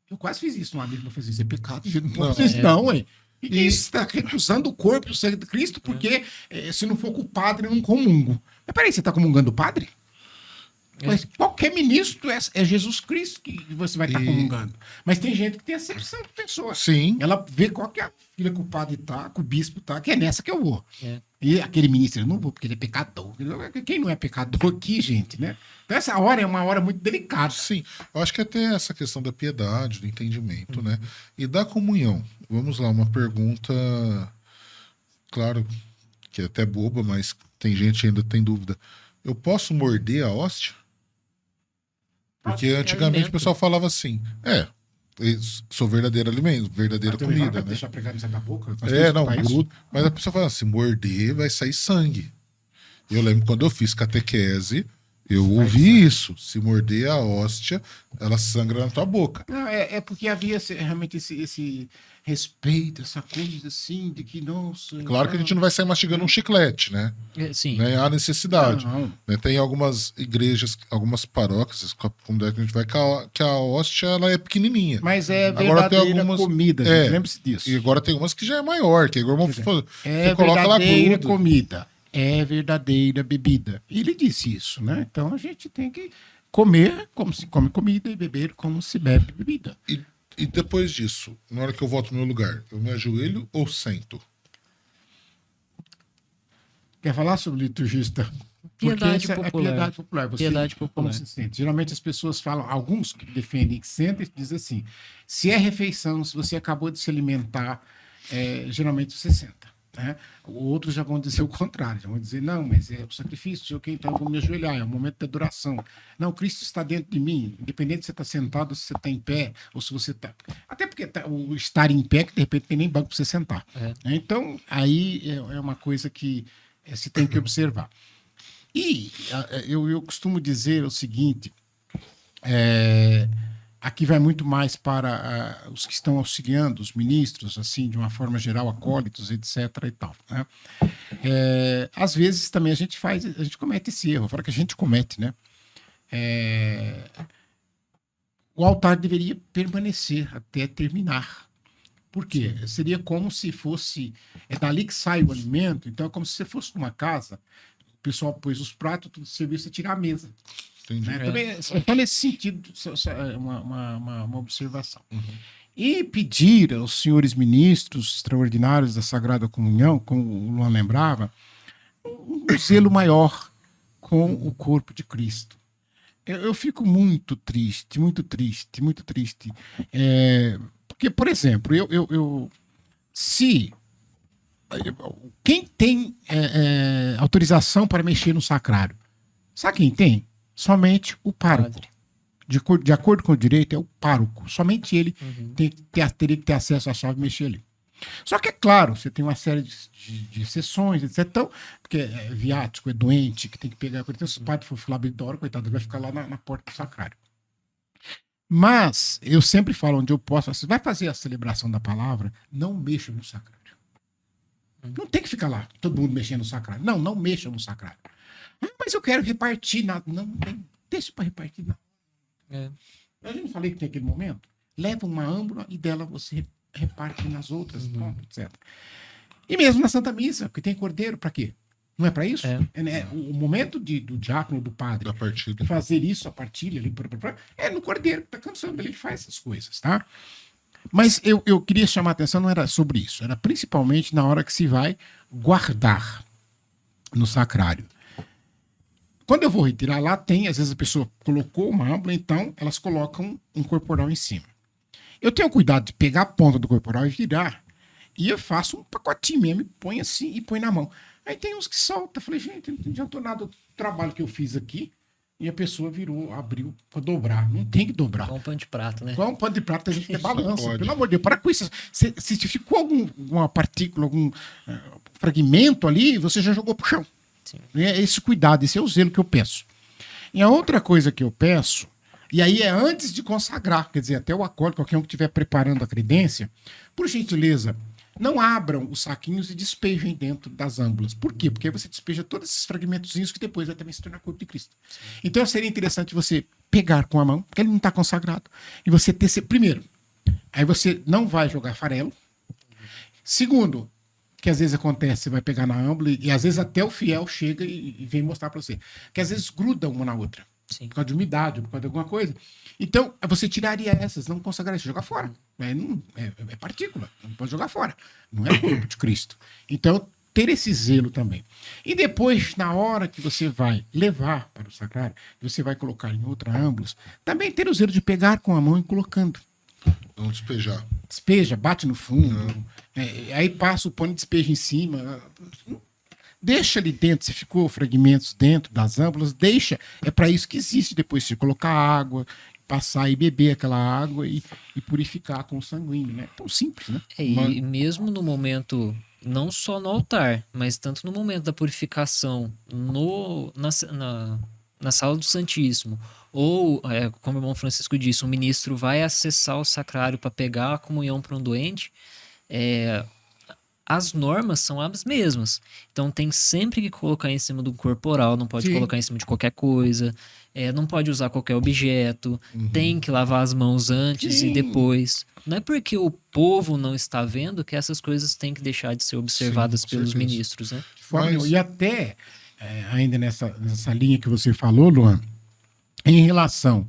Eu quase fiz isso, um amigo me fez isso, é pecado, gente, não pode fazer isso não, ué. E você está recusando o corpo e o sangue de Cristo, porque se não for com o padre, eu não comungo. Mas peraí, você está comungando o padre? Mas qualquer ministro é Jesus Cristo que você vai estar comungando. Mas tem gente que tem acepção de pessoa. Sim. Ela vê qual que é a fila que o padre tá, que o bispo tá, que é nessa que eu vou. E aquele ministro, eu não vou, porque ele é pecador. Quem não é pecador aqui, gente, né? Então essa hora é uma hora muito delicada. Sim. Eu acho que até essa questão da piedade, do entendimento, né? E da comunhão. Vamos lá, uma pergunta, claro, que é até boba, mas tem gente que ainda tem dúvida. Eu posso morder a hóstia? Porque antigamente o pessoal falava assim, sou verdadeiro alimento, verdadeira comida, né? Deixar pregar na boca? Não, grudo. Mas a pessoa fala assim, morder vai sair sangue. Eu lembro quando eu fiz catequese, eu ouvi isso. Se morder a hóstia, ela sangra na tua boca. Não, é porque havia realmente esse respeito, essa coisa assim, de que, nossa... Claro que a gente não vai sair mastigando um chiclete, né? Sim. Né? Há necessidade. Não. Né? Tem algumas igrejas, algumas paróquias, como é que a gente vai, que a hóstia ela é pequenininha. Mas é Agora tem verdadeira algumas, comida, gente, lembre-se disso. E agora tem umas que já é maior, que agora você É coloca lá verdadeira gruda. comida, é verdadeira bebida. E ele disse isso, né? Então a gente tem que comer como se come comida e beber como se bebe bebida. E depois disso, na hora que eu volto no meu lugar, eu me ajoelho ou sento? Quer falar sobre liturgista? Piedade Porque popular. É piedade popular. Você, Piedade popular. Como se sente? Geralmente as pessoas falam, alguns que defendem que sentem, dizem assim, se é refeição, se você acabou de se alimentar, geralmente você senta. Né? Outros já vão dizer o contrário, já vão dizer, não, mas é o sacrifício, sei o quê, então eu vou me ajoelhar, é o momento da adoração. Não, Cristo está dentro de mim, independente se você está sentado, se você está em pé, ou se você está... Até porque o estar em pé, que de repente tem nem banco para você sentar. Né? Então, aí é uma coisa que se tem que observar. E eu costumo dizer o seguinte, aqui vai muito mais para os que estão auxiliando, os ministros, assim, de uma forma geral, acólitos, etc. e tal. Né? Às vezes também a gente comete esse erro, fora que a gente comete, né? O altar deveria permanecer até terminar. Por quê? Seria como se fosse... É dali que sai o alimento, então é como se você fosse numa casa, o pessoal pôs os pratos, tudo serviço, você tirar a mesa. Entendi. Né? Também, só nesse sentido, uma observação. E pedir aos senhores ministros extraordinários da Sagrada Comunhão, como o Luan lembrava, um zelo maior com o corpo de Cristo. Eu fico muito triste, muito triste, muito triste. Porque, por exemplo, quem tem autorização para mexer no sacrário? Sabe quem tem? Somente o pároco. De acordo com o direito, é o pároco. Somente ele teria que ter acesso à chave e mexer ali. Só que é claro, você tem uma série de exceções, etc. Então, porque é viático, é doente, que tem que pegar. Então, se o padre for falar da hora, coitado, ele vai ficar lá na porta do sacrário. Mas eu sempre falo onde eu posso, você vai fazer a celebração da palavra, não mexa no sacrário. Não tem que ficar lá, todo mundo mexendo no sacrário. Não, não mexa no sacrário. Mas eu quero repartir nada. Não, deixa para repartir nada. Eu já não falei que tem aquele momento? Leva uma âmbula e dela você reparte nas outras, pronto, etc. E mesmo na Santa Missa, porque tem cordeiro, para quê? Não é para isso? O momento do diácono, do padre, Da partida. fazer isso, a partilha, ali, é no cordeiro, tá cansando, ele faz essas coisas, tá? Mas eu queria chamar a atenção, não era sobre isso, era principalmente na hora que se vai guardar no sacrário. Quando eu vou retirar lá, tem, às vezes a pessoa colocou uma âmbula, então elas colocam um corporal em cima. Eu tenho cuidado de pegar a ponta do corporal e virar, e eu faço um pacotinho mesmo, e põe assim, e põe na mão. Aí tem uns que soltam, falei, gente, não adiantou nada o trabalho que eu fiz aqui, e a pessoa virou, abriu para dobrar. Não tem que dobrar. Com um pano de prato, né? Igual um pano de prato, a gente tem balança. Pode. Pelo amor de Deus, para com isso. Se ficou alguma partícula, algum fragmento ali, você já jogou pro chão. Sim. É esse cuidado, esse é o zelo que eu peço. E a outra coisa que eu peço, e aí é antes de consagrar, quer dizer, até o acólito, qualquer um que estiver preparando a credência, por gentileza, não abram os saquinhos e despejem dentro das âmbulas. Por quê? Porque aí você despeja todos esses fragmentozinhos que depois vai também se tornar corpo de Cristo. Sim. Então seria interessante você pegar com a mão, porque ele não está consagrado, e você ter... Primeiro, aí você não vai jogar farelo. Segundo, que às vezes acontece, você vai pegar na âmbula e às vezes até o fiel chega e vem mostrar para você. Que às vezes gruda uma na outra. Sim. Por causa de umidade, por causa de alguma coisa. Então, você tiraria essas, não consagraria, você jogar fora. É partícula, não pode jogar fora. Não é o corpo de Cristo. Então, ter esse zelo também. E depois, na hora que você vai levar para o sacrário, você vai colocar em outra âmbula, também ter o zelo de pegar com a mão e colocando. Não despejar. Despeja, bate no fundo, aí passa o pano e despeja em cima. Deixa ali dentro, se ficou fragmentos dentro das âmbulas, deixa. É para isso que existe depois você colocar água, passar e beber aquela água e purificar com o sanguíneo, né? Tão simples, né? E mesmo no momento, não só no altar, mas tanto no momento da purificação na sala do Santíssimo, ou, como o irmão Francisco disse, o ministro vai acessar o sacrário para pegar a comunhão para um doente, as normas são as mesmas. Então tem sempre que colocar em cima do corporal, não pode colocar em cima de qualquer coisa, não pode usar qualquer objeto, tem que lavar as mãos antes e depois. Não é porque o povo não está vendo que essas coisas têm que deixar de ser observadas pelos ministros, né? E até, ainda nessa linha que você falou, Luan, em relação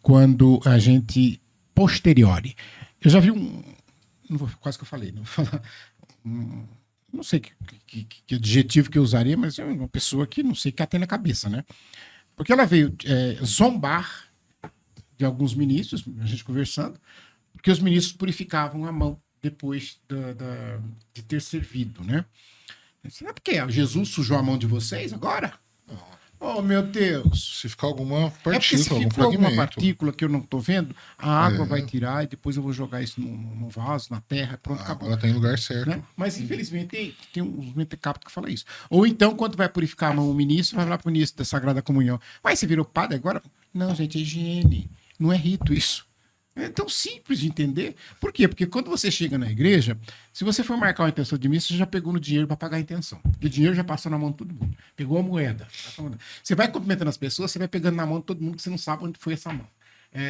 quando a gente posteriori, eu já vi quase que eu falei, não vou falar, não sei que adjetivo que eu usaria, mas é uma pessoa que não sei o que ela tem na cabeça, né? Porque ela veio zombar de alguns ministros, a gente conversando, porque os ministros purificavam a mão depois de ter servido, né? Não é porque Jesus sujou a mão de vocês agora? Oh, meu Deus! Se ficar alguma Porque se partícula, algum ficou alguma fragmento. partícula que eu não estou vendo, a água vai tirar e depois eu vou jogar isso no vaso, na terra, pronto, acabou. Ela tem lugar certo. Né? Mas, infelizmente, tem uns mentecaptos que falam isso. Ou então, quando vai purificar a mão o ministro, vai lá para o ministro da Sagrada Comunhão. Mas você virou padre agora? Não, gente, é higiene. Não é rito isso. É tão simples de entender. Por quê? Porque quando você chega na igreja, se você for marcar uma intenção de missa, você já pegou no dinheiro para pagar a intenção. E o dinheiro já passou na mão de todo mundo. Pegou a moeda. Você vai cumprimentando as pessoas, você vai pegando na mão de todo mundo que você não sabe onde foi essa mão.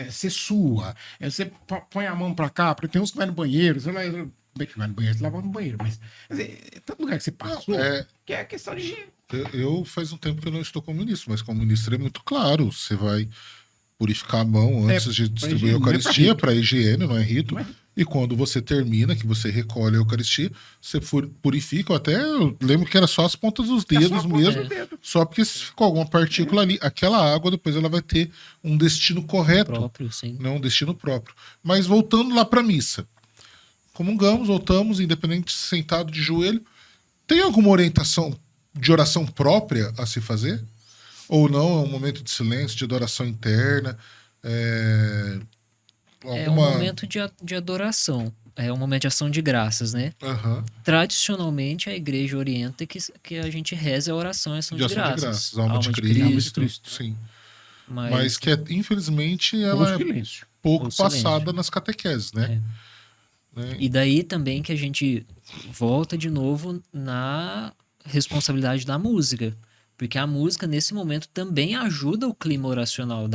Você sua. Você põe a mão para cá, porque tem uns que vai no banheiro. Você vai no banheiro, você lava no banheiro. Mas todo lugar que você passou, que é questão de higiene. Eu faz um tempo que eu não estou como ministro, mas como ministro é muito claro. Você vai purificar a mão antes de distribuir a Eucaristia para higiene, não é rito. E quando você termina, que você recolhe a Eucaristia, você purifica. Eu lembro que era só as pontas dos dedos mesmo, só porque se ficou alguma partícula ali, aquela água depois ela vai ter um destino correto, não um destino próprio. Mas voltando lá para a missa, comungamos, voltamos, independente de sentado de joelho, tem alguma orientação de oração própria a se fazer? Ou não, é um momento de silêncio, de adoração interna? É um momento de adoração. é um momento de ação de graças, né? Aham. Tradicionalmente, a igreja orienta que a gente reze a oração e ação De de ação de graças. graças, alma de Cristo. Sim. Mas que, infelizmente, Ou ela é silêncio. pouco Ou silêncio. passada nas catequeses, né? Né? E daí também que a gente volta de novo na responsabilidade da música. Porque a música, nesse momento, também ajuda o clima oracional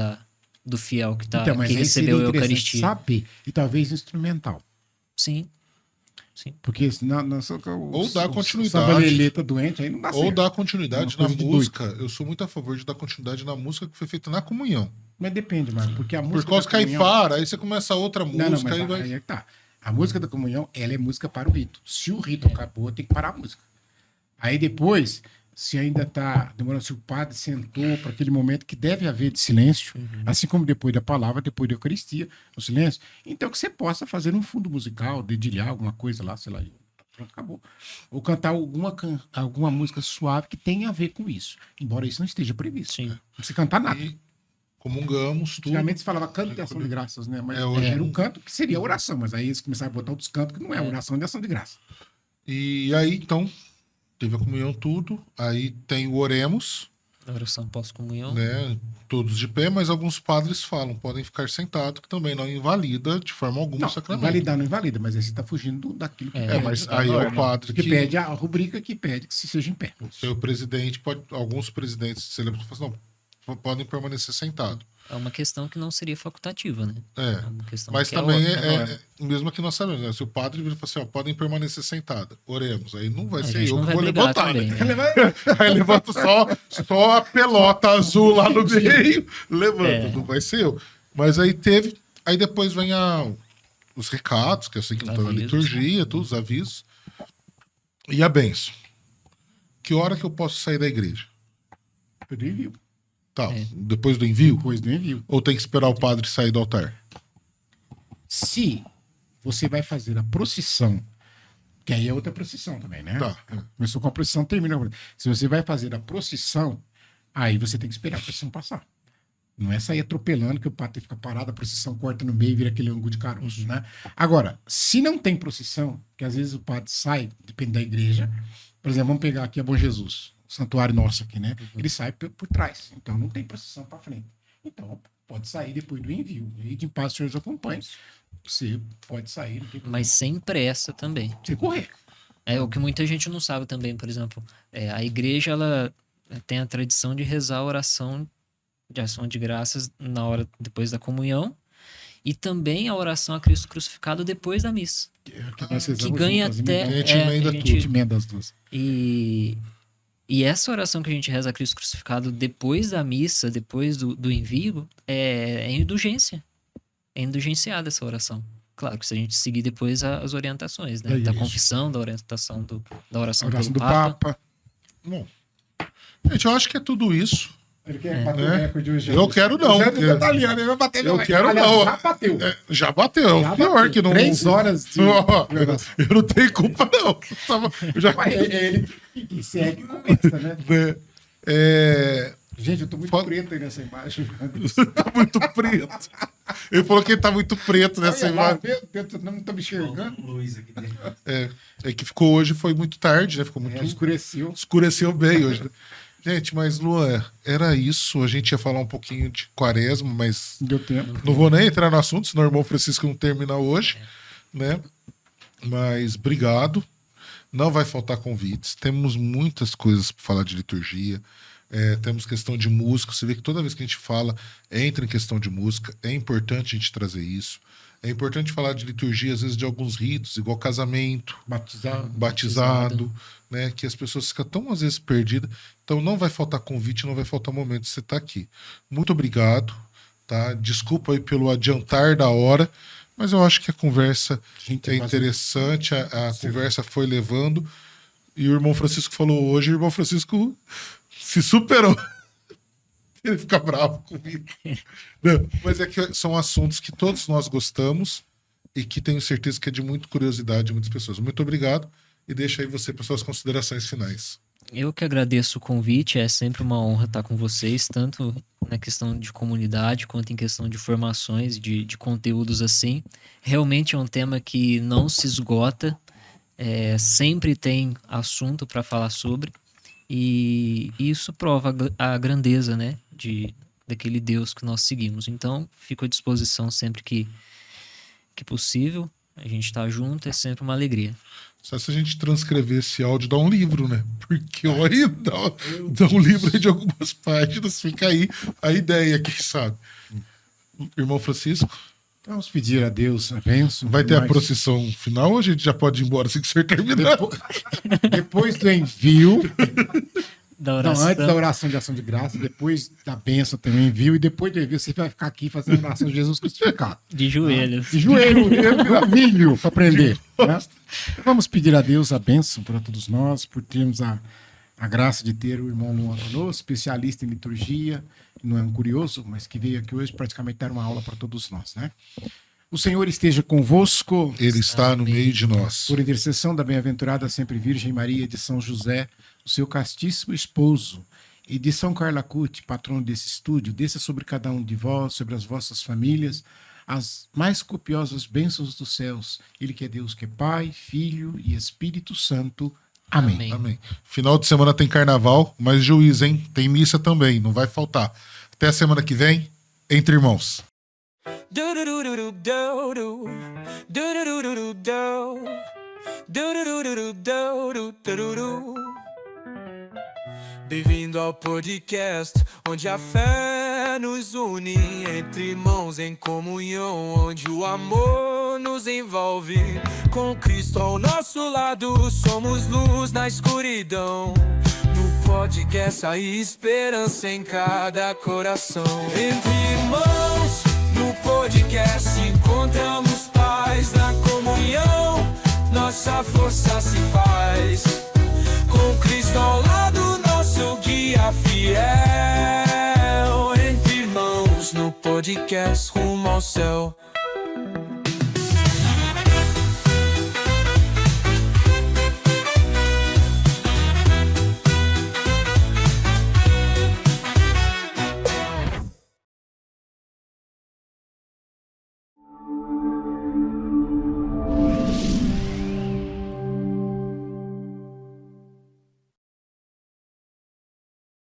do fiel que, Então, mas que aí recebeu seria a interessante Eucaristia. saber. E talvez instrumental. Sim. Porque senão, Ou dar continuidade. Samba Lelê tá doente, aí não dá Ou certo. dar continuidade É uma na coisa de música. Eu sou muito a favor de dar continuidade na música que foi feita na comunhão. Mas depende, mano. Porque a música Por causa da que aí comunhão... para, aí você começa outra música, Não, mas aí vai. aí é que tá. A música da comunhão, ela é música para o rito. Se o rito acabou, tem que parar a música. Aí depois, se ainda tá demorando, se o padre sentou para aquele momento que deve haver de silêncio, assim como depois da palavra, depois da Eucaristia, o silêncio, então que você possa fazer um fundo musical, dedilhar alguma coisa lá, sei lá, e pronto, acabou. Ou cantar alguma música suave que tenha a ver com isso, embora isso não esteja previsto. Sim. Não precisa cantar nada. E comungamos tudo. Antigamente se falava canto de ação de graças, né? Mas Hoje era um canto que seria oração, mas aí eles começaram a botar outros cantos que não é oração de ação de graça. E aí, então, teve a comunhão tudo. Aí tem o oremos, A oração pós-comunhão. né? Todos de pé, mas alguns padres falam, podem ficar sentados, que também não invalida de forma alguma Não, o sacramento. invalidar não invalida, mas aí você está fugindo daquilo que Mas da aí é o norma, padre que que- pede a rubrica que pede que se seja em pé. O presidente pode. Alguns presidentes de celebração falam assim, não, podem permanecer sentados. É uma questão que não seria facultativa, né? É. uma questão Mas que também a norma. mesmo que nós sabemos, né? Se o padre vira e fala assim, ó, podem permanecer sentados, oremos. Aí não vai A ser gente eu não que vai vou brigar levantar, também, né? né? Aí levanta só a pelota azul lá no meio, levanta, É. não vai ser eu. Mas aí teve, aí depois vem os recados, que eu sei que não tá na Avisos. liturgia, todos os avisos. E a bênção. Que hora que eu posso sair da igreja? Do envio. Tá, É. depois do envio? Depois do envio. Ou tem que esperar o padre sair do altar? Se você vai fazer a procissão, que aí é outra procissão também, né? Tá. Começou com a procissão, termina com a procissão. Se você vai fazer a procissão, aí você tem que esperar a procissão passar. Não é sair atropelando que o padre fica parado, a procissão corta no meio e vira aquele ângulo de caroço, né? Agora, se não tem procissão, que às vezes o padre sai, depende da igreja, por exemplo, vamos pegar aqui a Bom Jesus, o santuário nosso aqui, né? Ele sai por trás, então não tem procissão para frente. Então, pode sair depois do envio. E de paz, os senhores acompanham. Você pode sair, não tem problema. Mas sem pressa também. Você correr. É o que muita gente não sabe também, por exemplo. A igreja, ela tem a tradição de rezar a oração de ação de graças na hora depois da comunhão e também a oração a Cristo crucificado depois da missa. Que ganha até... A gente emenda a tudo. gente- Emenda as duas. E essa oração que a gente reza a Cristo crucificado depois da missa, depois do envio, é indulgência. É indulgenciada essa oração. Claro que se a gente seguir depois as orientações, né? É Da isso. confissão, da orientação da oração, Oração pelo do Papa. Papa. Bom, gente, eu acho que é tudo isso. Ele quer bater né? o recorde hoje. Eu quero não, O Zé porque- tá italiano, ele vai bater Eu meu quero recorde. não. Já bateu. Já bateu, Já pior bateu. que não. 3 horas de... Ó, eu não tenho culpa, não. Eu já... Mas ele que segue e começa, né? Gente, eu tô muito Fala- preto aí nessa imagem. Tá muito preto. Ele falou que ele tá muito preto nessa Olha lá, imagem. meu Deus, não tô me enxergando. Luz aqui dentro. É que ficou hoje, foi muito tarde, né? Ficou muito. Escureceu. Escureceu bem hoje. Né? Gente, mas Luan, era isso. A gente ia falar um pouquinho de quaresma, mas Deu tempo. não vou nem entrar no assunto, senão o irmão Francisco não termina hoje, né? Mas obrigado. Não vai faltar convites. Temos muitas coisas para falar de liturgia. Temos questão de música. Você vê que toda vez que a gente fala, entra em questão de música. É importante a gente trazer isso. É importante falar de liturgia, às vezes, de alguns ritos, igual casamento, batizado, né? Que as pessoas ficam tão, às vezes, perdidas. Então, não vai faltar convite, não vai faltar momento de você estar aqui. Muito obrigado, tá? Desculpa aí pelo adiantar da hora, mas eu acho que a conversa Gente, é mas- interessante, a conversa foi levando. E o irmão Francisco falou hoje, o irmão Francisco se superou. Ele fica bravo comigo. Não, mas é que são assuntos que todos nós gostamos e que tenho certeza que é de muita curiosidade de muitas pessoas. Muito obrigado e deixa aí você para suas considerações finais. Eu que agradeço o convite, é sempre uma honra estar com vocês, tanto na questão de comunidade quanto em questão de formações, de conteúdos assim. Realmente é um tema que não se esgota, sempre tem assunto para falar sobre, e isso prova a grandeza, né, daquele Deus que nós seguimos. Então, fico à disposição sempre que possível. A gente está junto, é sempre uma alegria. Só se a gente transcrever esse áudio, dá um livro, né? Porque olha, dá um livro de algumas páginas, fica aí a ideia, quem sabe. Irmão Francisco, Então, vamos pedir a Deus a bênção. vai ter a Mas procissão final ou a gente já pode ir embora assim que você terminar? Depois do envio, Da não, oração. antes da oração de ação de graça, depois da bênção tem o envio, e depois do envio você vai ficar aqui fazendo a oração de Jesus crucificado. De joelhos. De joelho, milho para aprender. Né? Vamos pedir a Deus a bênção para todos nós, por termos a graça de ter o irmão Luan conosco, especialista em liturgia, não é um curioso, mas que veio aqui hoje praticamente dar uma aula para todos nós. Né? O Senhor esteja convosco, Ele está no meio de nós. por intercessão da bem-aventurada sempre Virgem Maria de São José, o seu castíssimo esposo, e de São Carlo Acutis, patrono desse estúdio, desça sobre cada um de vós, sobre as vossas famílias, as mais copiosas bênçãos dos céus. Ele que é Deus, que é Pai, Filho e Espírito Santo. Amém. Amém. Amém. Final de semana tem carnaval, mas juiz, hein? Tem missa também, não vai faltar. Até a semana que vem, Entre Irmãos. Do-do-do-do-do-do. Do-do-do-do-do-do. Do-do-do-do-do-do-do-do. Bem-vindo ao podcast, onde a fé nos une, entre irmãos em comunhão, onde o amor nos envolve. Com Cristo ao nosso lado, somos luz na escuridão. No podcast há esperança em cada coração. Entre irmãos, no podcast encontramos paz na comunhão. Nossa força se faz. Com Cristo ao lado, nosso guia fiel. Entre irmãos, no podcast rumo ao céu.